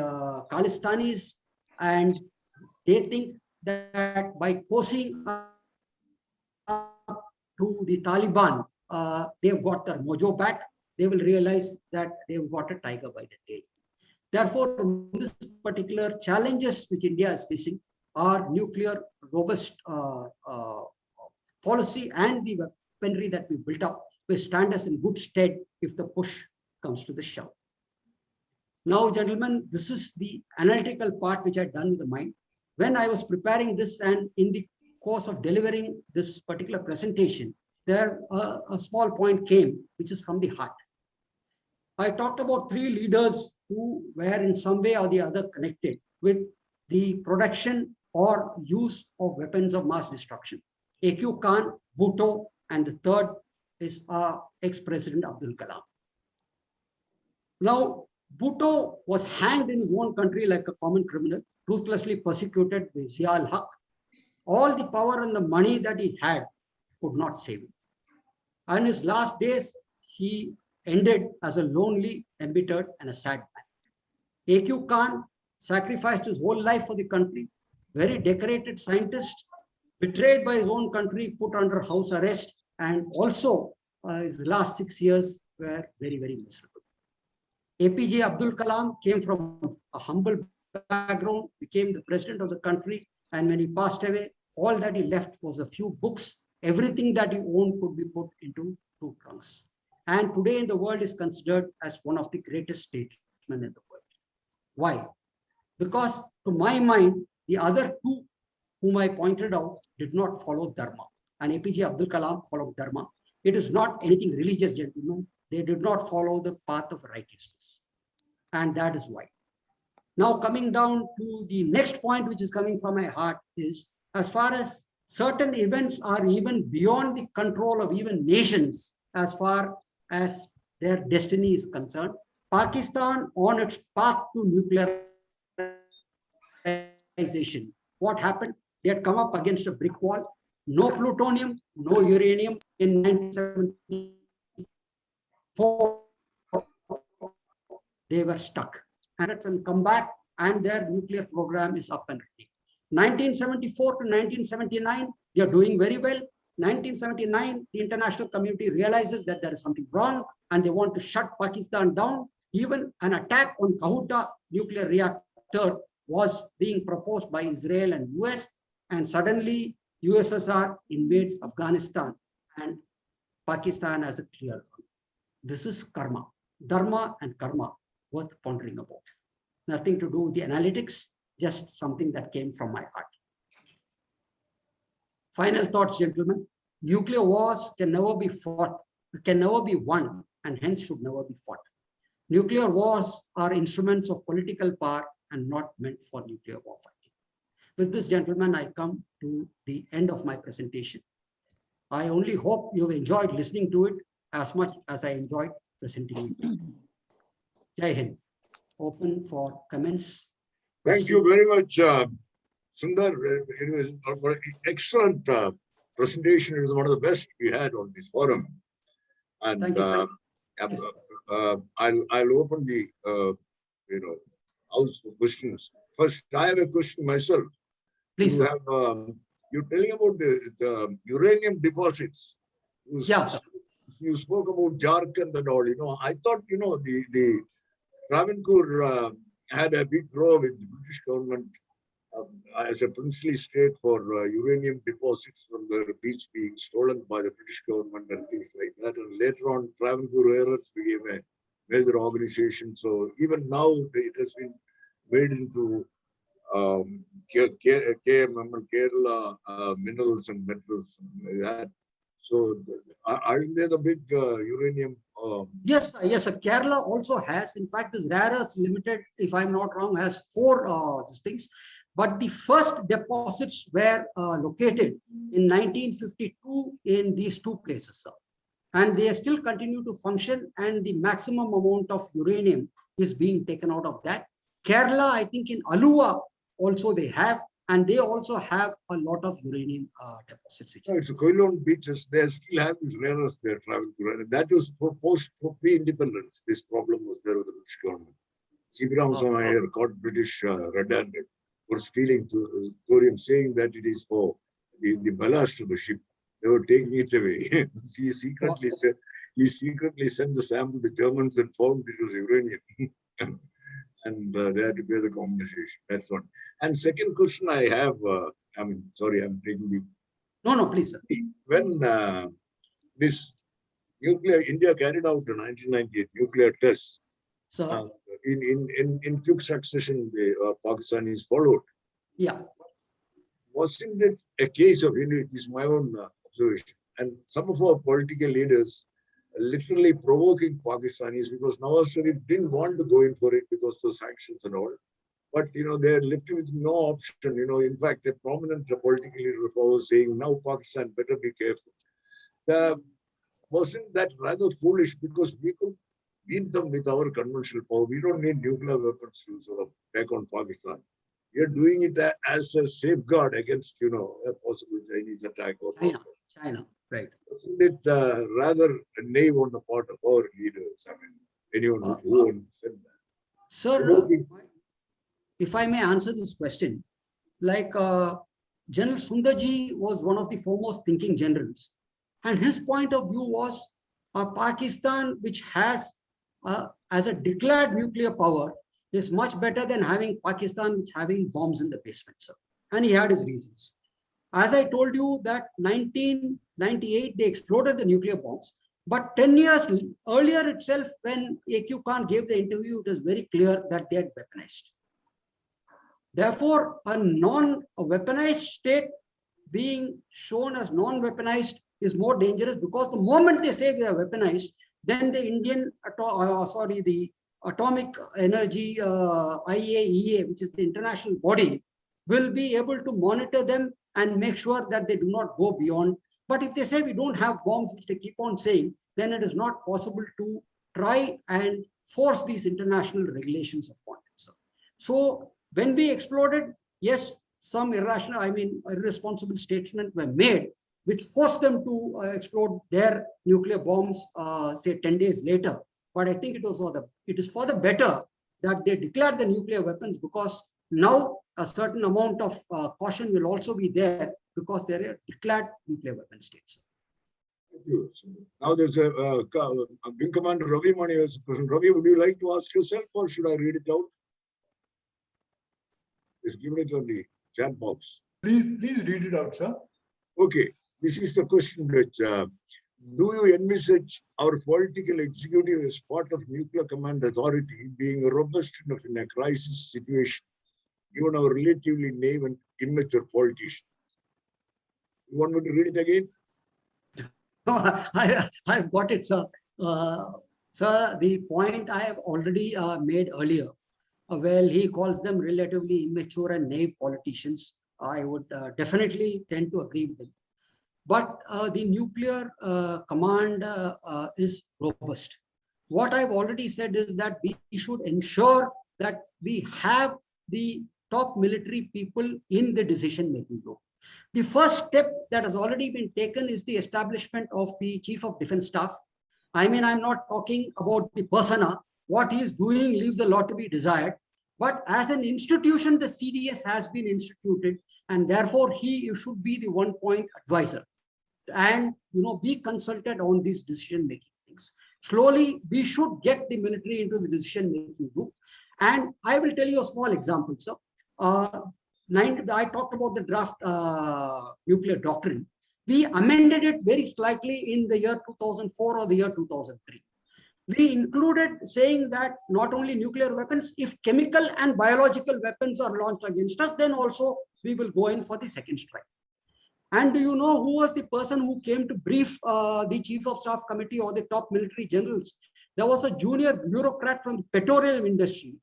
C: Khalistanis, and they think that by coercing to the Taliban, they've got their mojo back. They will realize that they've got a tiger by the tail. Therefore, in this particular challenges which India is facing, our nuclear robust policy and the weaponry that we built up will stand us in good stead if the push comes to the shove. Now, gentlemen, this is the analytical part which I had done with the mind. When I was preparing this and in the course of delivering this particular presentation, there a small point came, which is from the heart. I talked about three leaders who were in some way or the other connected with the production or use of weapons of mass destruction. A.Q. Khan, Bhutto, and the third is our ex-president Abdul Kalam. Now, Bhutto was hanged in his own country like a common criminal, ruthlessly persecuted by Zia-ul-Haq. All the power and the money that he had could not save him. And his last days, he ended as a lonely, embittered, and a sad man. A.Q. Khan sacrificed his whole life for the country, very decorated scientist, betrayed by his own country, put under house arrest, and also his last 6 years were very, very miserable. APJ Abdul Kalam came from a humble background, became the president of the country, and when he passed away, all that he left was a few books. Everything that he owned could be put into 2 trunks. And today in the world is considered as one of the greatest statesmen in the world. Why? Because to my mind, the other 2 whom I pointed out did not follow Dharma. And APJ Abdul Kalam followed Dharma. It is not anything religious, gentlemen. They did not follow the path of righteousness. And that is why. Now coming down to the next point, which is coming from my heart, is as far as certain events are even beyond the control of even nations, as far as their destiny is concerned, Pakistan on its path to nuclearization. What happened? They had come up against a brick wall. No plutonium, no uranium in 1974. They were stuck. And come back, and their nuclear program is up and running. 1974 to 1979, they are doing very well. 1979, the international community realizes that there is something wrong and they want to shut Pakistan down. Even an attack on Kahuta nuclear reactor was being proposed by Israel and US, and suddenly USSR invades Afghanistan and Pakistan has a clear run. This is karma, dharma and karma, worth pondering about. Nothing to do with the analytics, just something that came from my heart. Final thoughts, gentlemen. Nuclear wars can never be fought, can never be won, and hence should never be fought. Nuclear wars are instruments of political power and not meant for nuclear warfare. With this, gentlemen, I come to the end of my presentation. I only hope you've enjoyed listening to it as much as I enjoyed presenting it. Jai Hind. Open for comments.
G: Thank you very much, Sundar. It was an excellent presentation. It was one of the best we had on this forum. And
C: Thank you, sir.
G: I'll open the house for questions. First, I have a question myself.
C: Please,
G: You
C: sir.
G: have you're telling about the uranium deposits.
C: Yes, sir.
G: You spoke about Jharkhand and all. I thought the Travancore had a big role with the British government as a princely state for uranium deposits from the beach being stolen by the British government and things like that. And later on, Travancore Rare Earths became a major organization. So even now, it has been made into KMML, Kerala Minerals and Metals. Like that. So aren't they the big uranium?
C: Yes, yes, Kerala also has. In fact, this Rare Earths Limited, if I'm not wrong, has 4 these things. But the first deposits were located in 1952 in these 2 places, sir. And they still continue to function, and the maximum amount of uranium is being taken out of that. Kerala, I think in Alua also they have, and they also have a lot of uranium deposits.
G: It's Koilon beaches. They still have these rare earths there traveling through. That was proposed for pre-independence. This problem was there with the British government. C.P. Ramaswamy caught British red-handed for stealing thorium, saying that it is for the ballast of the ship. They were taking it away. He secretly said he sent the sample to the Germans and found it was uranium. And they had to pay the compensation. That's one. And second question I have, sorry, I'm taking the...
C: No, please, sir.
G: When this India carried out the 1998 nuclear tests.
C: So,
G: In quick succession, the Pakistanis followed.
C: yeah,
G: Wasn't it a case of, it is my own observation, and some of our political leaders literally provoking Pakistanis because Nawaz Sharif didn't want to go in for it because of sanctions and all. But, they're left with no option. In fact, a prominent political leader was saying, now Pakistan better be careful. Wasn't that rather foolish? Because we could beat them with our conventional power. We don't need nuclear weapons to sort of take on Pakistan. We are doing it as a safeguard against, a possible Chinese attack. Or
C: China, right.
G: Wasn't it rather naive on the part of our leaders? I mean, anyone who said that.
C: Sir, if I may answer this question, like General Sundarji was one of the foremost thinking generals, and his point of view was Pakistan, which has as a declared nuclear power, is much better than having Pakistan which having bombs in the basement, sir. And he had his reasons. As I told you that 1998, they exploded the nuclear bombs. But 10 years earlier itself, when A.Q. Khan gave the interview, it was very clear that they had weaponized. Therefore, a weaponized state being shown as non-weaponized is more dangerous, because the moment they say we are weaponized, then the the Atomic Energy IAEA, which is the international body, will be able to monitor them and make sure that they do not go beyond. But if they say we don't have bombs, which they keep on saying, then it is not possible to try and force these international regulations upon them. So when we exploded, yes, some irresponsible statements were made, which forced them to explode their nuclear bombs, say 10 days later. But I think it is for the better that they declared the nuclear weapons, because now a certain amount of caution will also be there, because they are declared nuclear weapon states.
G: Thank you. Now there's a Wing Commander Ravi Mani has a question. Ravi, would you like to ask yourself, or should I read it out? Just give it on the chat box.
I: Please read it out, sir.
G: Okay, this is the question which, do you envisage our political executive as part of nuclear command authority being robust enough in a crisis situation, given our relatively naive and immature politicians? You want me to read it again?
C: No, I've got it, sir. Sir, the point I have already made earlier, well, he calls them relatively immature and naive politicians. I would definitely tend to agree with him. But the nuclear command is robust. What I've already said is that we should ensure that we have the top military people in the decision-making group. The first step that has already been taken is the establishment of the Chief of Defense Staff. I mean, I'm not talking about the persona. What he is doing leaves a lot to be desired. But as an institution, the CDS has been instituted, and therefore he should be the one-point advisor and be consulted on these decision-making things. Slowly, we should get the military into the decision-making group. And I will tell you a small example, sir. I talked about the draft nuclear doctrine. We amended it very slightly in the year 2004 or the year 2003. We included saying that not only nuclear weapons, if chemical and biological weapons are launched against us, then also we will go in for the second strike. And do you know who was the person who came to brief the Chief of Staff Committee or the top military generals? There was a junior bureaucrat from the petroleum industry.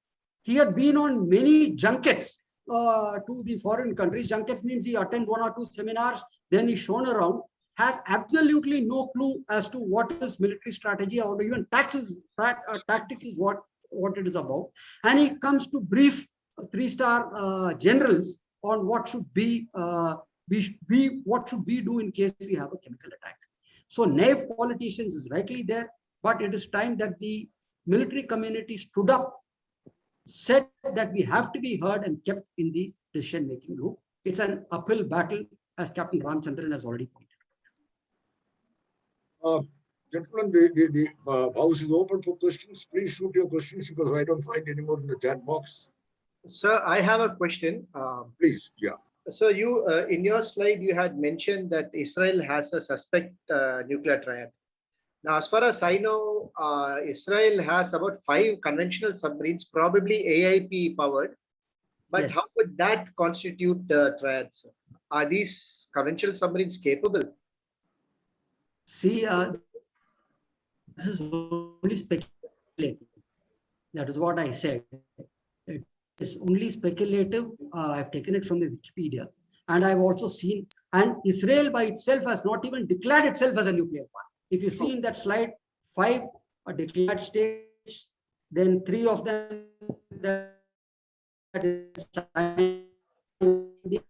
C: He had been on many junkets to the foreign countries. Junkets means he attends 1 or 2 seminars, then he's shown around, has absolutely no clue as to what is military strategy or even tactics is what it is about. And he comes to brief 3-star generals on what should be what should we do in case we have a chemical attack. So naive politicians is rightly there, but it is time that the military community stood up, said that we have to be heard and kept in the decision-making loop. It's an uphill battle, as Captain Ramchandran has already pointed out.
G: Gentlemen, the house is open for questions. Please shoot your questions, because I don't find any more in the chat box.
B: Sir, I have a question.
G: Please, yeah.
B: So you, in your slide, you had mentioned that Israel has a suspect nuclear triad. Now, as far as I know, Israel has about 5 conventional submarines, probably AIP powered. But
C: Yes.
B: how would that constitute triads? Are these conventional submarines capable?
C: See, this is only speculative. That is what I said. It is only speculative. I've taken it from the Wikipedia. And I've also seen, and Israel by itself has not even declared itself as a nuclear power. If you see in that slide, 5 are declared states, then 3 of them, that is China, India.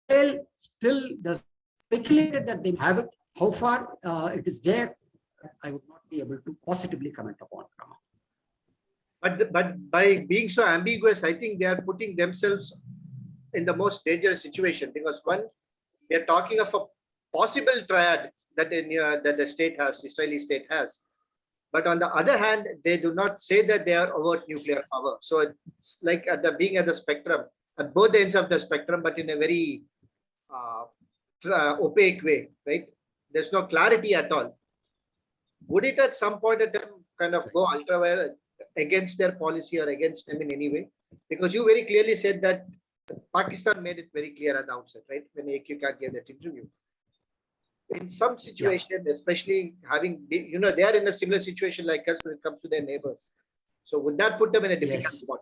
C: Israel still does speculated that they have it. How far it is there, I would not be able to positively comment upon.
B: But by being so ambiguous, I think they are putting themselves in the most dangerous situation, because one, we are talking of a possible triad that that the state has, Israeli state has. But on the other hand, they do not say that they are overt nuclear power. So it's like being at the spectrum, at both ends of the spectrum, but in a very opaque way, right? There's no clarity at all. Would it at some point in time kind of go ultra against their policy or against them in any way? Because you very clearly said that Pakistan made it very clear at the outset, right? When AQ Khan gave that interview. In some situation, especially having, they are in a similar situation like us when it comes to their neighbors. So would that put them in a difficult spot?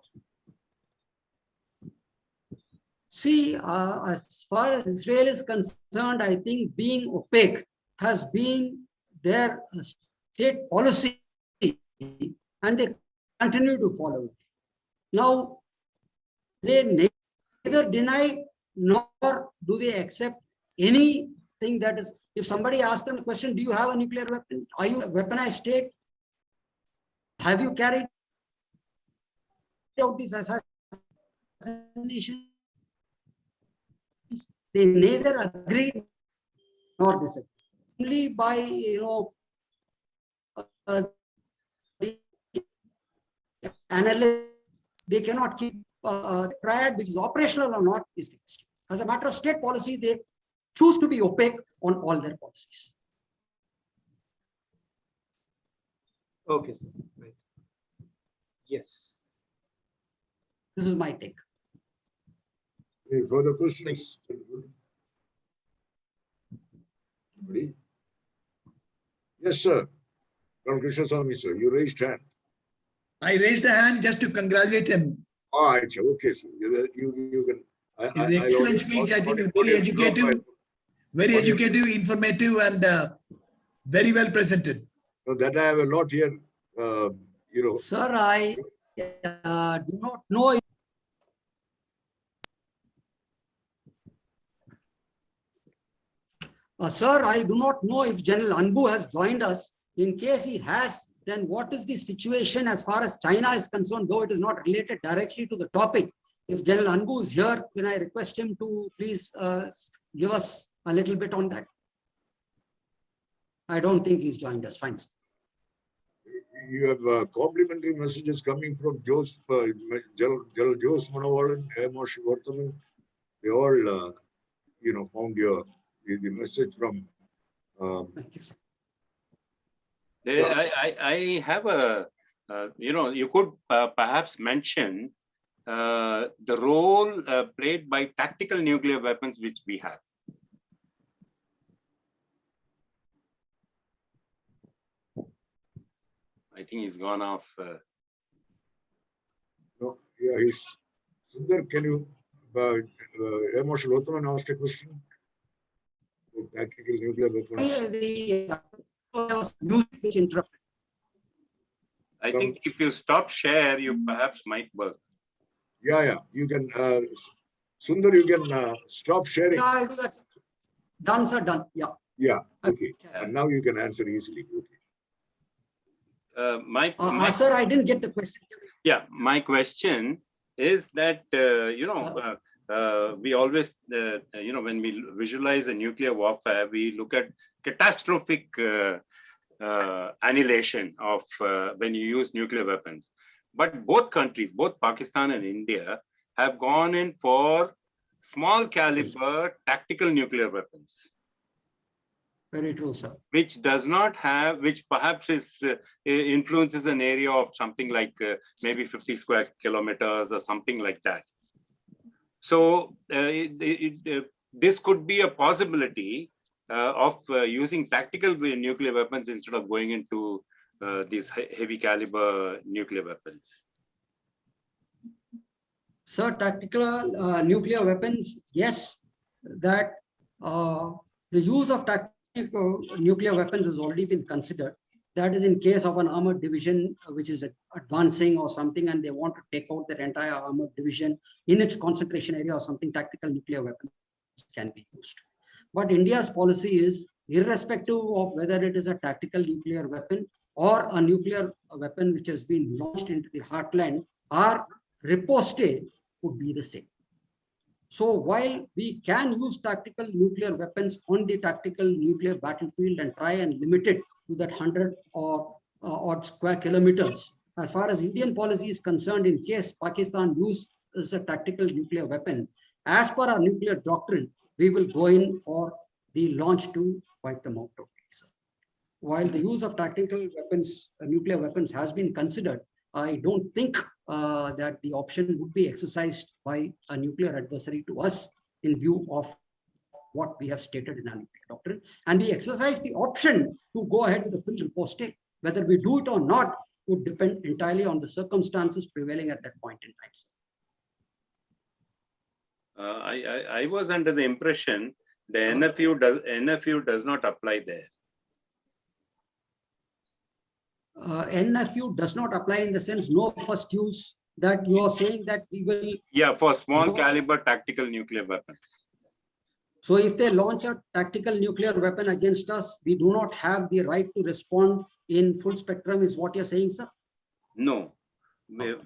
C: See, as far as Israel is concerned, I think being opaque has been their state policy, and they continue to follow it. Now, they neither deny nor do they accept anything that is, if somebody asks them the question, do you have a nuclear weapon? Are you a weaponized state? Have you carried out this assassination? They neither agree nor disagree. Only by, the analyst, they cannot keep triad, which is operational or not, is the question. As a matter of state policy, they choose to be opaque on all their policies.
B: Okay, sir. Right. Yes.
C: This is my take.
G: Any further questions? Anybody? Yes, sir. Krishnaswamy, sir, you raised hand.
I: I raised a hand just to congratulate him.
G: All right, sir. Okay, sir. You can.
I: It's an excellent speech. I think very educative, informative, and very well presented.
G: So that I have a lot here.
C: Sir, I do not know if sir, I do not know if General Anbu has joined us. In case he has, then what is the situation as far as China is concerned, though it is not related directly to the topic? If General Anbu is here, can I request him to please give us a little bit on that? I don't think he's joined us. Fine.
G: You have complimentary messages coming from General Jose Manowaran, Amos Varthaman. They all, found the message from.
C: Thank you, sir.
J: I have a, you could perhaps mention the role played by tactical nuclear weapons which we have. I think he's gone off.
G: No, yeah, he's. Sundar, can you, Amos Varthaman asked a question? Tactical nuclear weapons.
J: I think if you stop share, you perhaps might work.
G: Yeah, you can, Sundar, you can stop sharing.
C: Yeah, I'll do that. Done, sir, done. Yeah.
G: Yeah, okay. And now you can answer easily. Okay.
J: Sir,
C: I didn't get the question.
J: Yeah, my question is that, we always, when we visualize a nuclear warfare, we look at catastrophic annihilation of when you use nuclear weapons. But both countries, both Pakistan and India, have gone in for small caliber tactical nuclear weapons.
C: Very true, sir.
J: which does not have, which perhaps is influences an area of something like maybe 50 square kilometers or something like that. So this could be a possibility of using tactical nuclear weapons instead of going into these heavy caliber nuclear weapons.
C: Sir, tactical nuclear weapons, yes, that the use of tactical nuclear weapons has already been considered. That is in case of an armored division which is advancing or something, and they want to take out their entire armored division in its concentration area or something, tactical nuclear weapons can be used. But India's policy is, irrespective of whether it is a tactical nuclear weapon or a nuclear weapon which has been launched into the heartland, our riposte would be the same. So while we can use tactical nuclear weapons on the tactical nuclear battlefield and try and limit it to that 100 or odd square kilometers, as far as Indian policy is concerned, in case Pakistan uses a tactical nuclear weapon, as per our nuclear doctrine, we will go in for the launch to wipe them out totally. While the use of tactical weapons, nuclear weapons has been considered, I don't think that the option would be exercised by a nuclear adversary to us in view of what we have stated in our nuclear doctrine. And we exercise the option to go ahead with the full riposte. Whether we do it or not would depend entirely on the circumstances prevailing at that point in time.
J: I was under the impression the NFU does not apply there.
C: NFU does not apply in the sense no first use, that you are saying that we will.
J: Yeah, for small caliber tactical nuclear weapons.
C: So if they launch a tactical nuclear weapon against us, we do not have the right to respond in full spectrum, is what you're saying, sir?
J: No,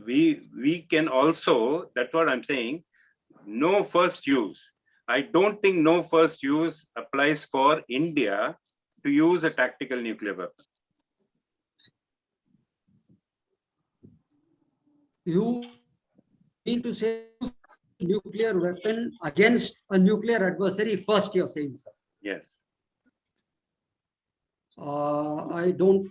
J: we can also, that's what I'm saying, no first use. I don't think no first use applies for India to use a tactical nuclear weapon.
C: You need to say nuclear weapon against a nuclear adversary first, you're saying, sir?
J: Yes.
C: I don't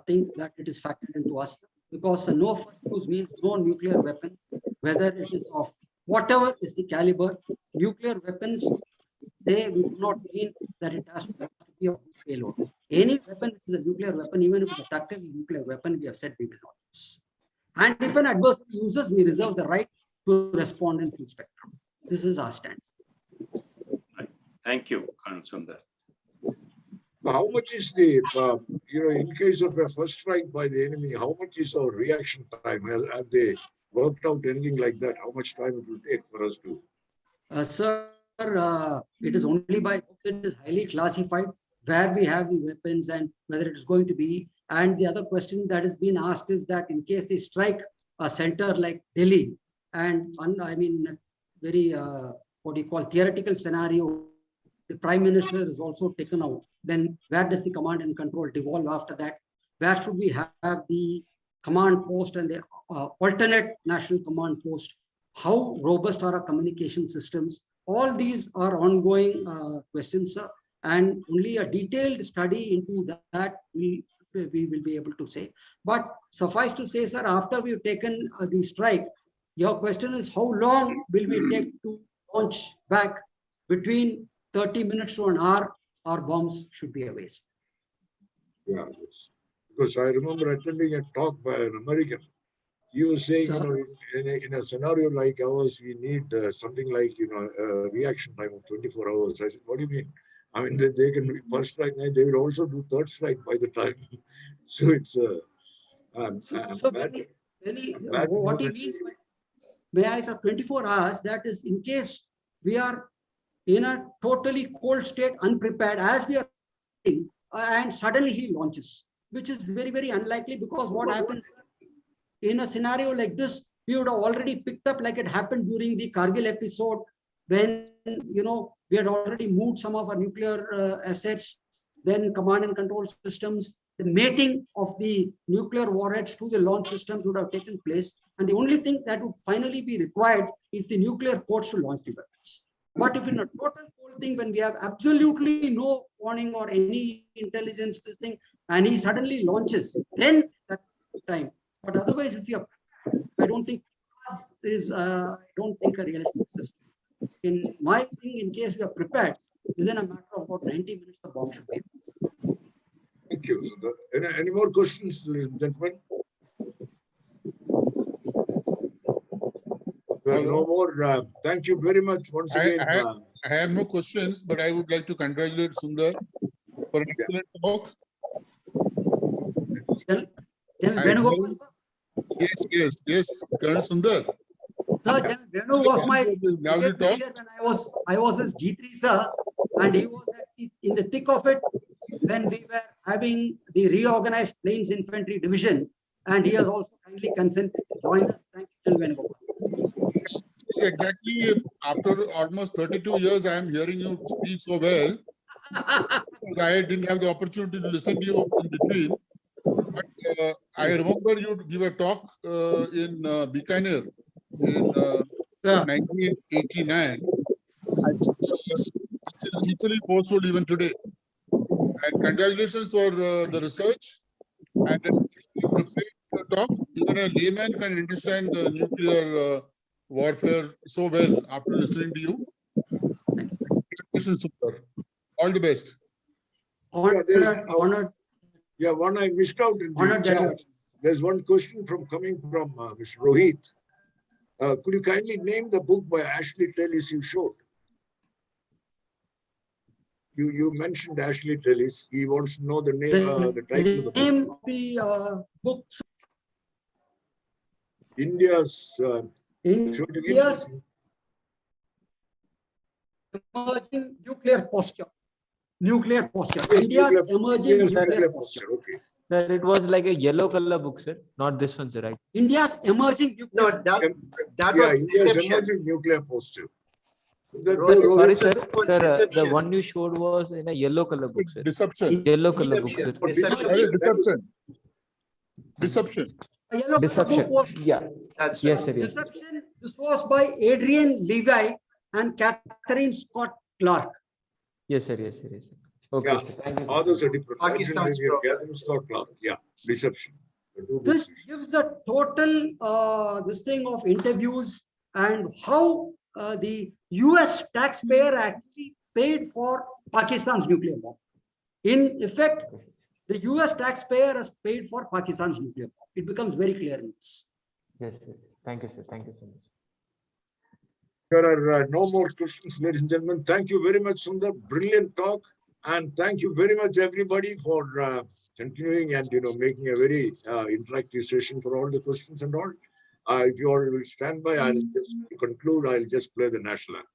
C: think that it is factored into us, because the no first use means no nuclear weapon, whether it is of whatever is the caliber. Nuclear weapons, they do not mean that it has to be of payload. Any weapon which is a nuclear weapon, even if it's a tactical nuclear weapon, we have said we will not use. And if an adversary uses, we reserve the right to respond in full spectrum. This is our stand.
J: Thank you, Colonel Sundar.
G: How much is the, in case of a first strike by the enemy, how much is our reaction time? Have they worked out anything like that? How much time it will take for us to?
C: Sir, it is only by, it is highly classified where we have the weapons and whether it is going to be. And the other question that is being asked is that in case they strike a center like Delhi, and I mean, very, what do you call, theoretical scenario, the Prime Minister is also taken out, then where does the command and control devolve after that? Where should we have the command post and the alternate national command post? How robust are our communication systems? All these are ongoing questions, sir. And only a detailed study into that we will be able to say. But suffice to say, sir, after we've taken the strike, your question is how long will we take to launch back? Between 30 minutes to an hour, our bombs should be away.
G: Yeah, yes. Because I remember attending a talk by an American. He was saying, in a scenario like ours, we need something like, a reaction time of 24 hours. I said, what do you mean? I mean, they can first strike, they will also do third strike by the time. So it's
C: what he means by, may I say 24 hours, that is in case we are in a totally cold state, unprepared, as we are and suddenly he launches, which is very, very unlikely, because what happens in a scenario like this, we would have already picked up, like it happened during the Kargil episode, when, we had already moved some of our nuclear assets, then command and control systems, the mating of the nuclear warheads to the launch systems would have taken place. And the only thing that would finally be required is the nuclear ports to launch the weapons. But if in a total cold thing, when we have absolutely no warning or any intelligence, this thing, and he suddenly launches, then that time. But otherwise, if you are, I don't think I don't think a realistic system. In my thing, in case we are prepared, within a matter of about 90 minutes, the bomb should be.
G: Thank you. So any more questions, ladies and gentlemen? Well, no more. Thank you very much once again.
K: I have no questions, but I would like to congratulate Sundar for an excellent talk. Yes, Colonel Sundar.
C: Sir, Venu was my teacher when I was his G3, sir, and he was in the thick of it when we were having the reorganized Plains Infantry Division, and he has also kindly consented to join us. Thank you, Venu.
K: Exactly. After almost 32 years, I am hearing you speak so well. I didn't have the opportunity to listen to you in between. But I remember you give a talk in Bikaner in 1989. It's equally forceful even today. And congratulations for the research and the talk. Even a layman can understand the nuclear warfare so well after listening to you. Congratulations, Sundar. All the best.
C: Honored.
G: Yeah, one I missed out in the chat. There's one question coming from Mr. Rohit. Could you kindly name the book by Ashley Tellis you showed? You mentioned Ashley Tellis. He wants to know the name, the title of the book.
C: Name of the book.
G: India's
C: emerging nuclear posture. Nuclear posture. India's emerging nuclear posture.
G: Okay.
L: Sir, it was like a yellow color book, sir. Not this one, sir, right?
C: India's emerging nuclear.
B: No, that was
G: India's
B: deception.
G: emerging nuclear posture.
L: Sorry, sir. Sir, the one you showed was in a yellow color book, sir.
K: Deception.
L: Yellow color book, sir.
K: Deception.
C: A yellow
L: Deception.
C: book was,
L: Yeah.
B: That's
L: Yes,
B: right.
L: sir. Yes.
C: Deception. This was by Adrian Levi and Catherine Scott Clark.
L: Yes, sir. Yes, sir. Yes, sir. Okay,
G: Yeah.
L: sir. Thank you.
G: Others are different.
B: Pakistan's
G: Yeah, deception.
C: This gives a total this thing of interviews and how the US taxpayer actually paid for Pakistan's nuclear bomb. In effect, the US taxpayer has paid for Pakistan's nuclear bomb. It becomes very clear in this.
L: Yes, sir. Thank you, sir. Thank you so much.
G: There are no more questions, ladies and gentlemen. Thank you very much, Sundar. Brilliant talk. And thank you very much, everybody, for continuing and making a very interactive session for all the questions and all. If you all will stand by, I'll just conclude. I'll just play the national anthem.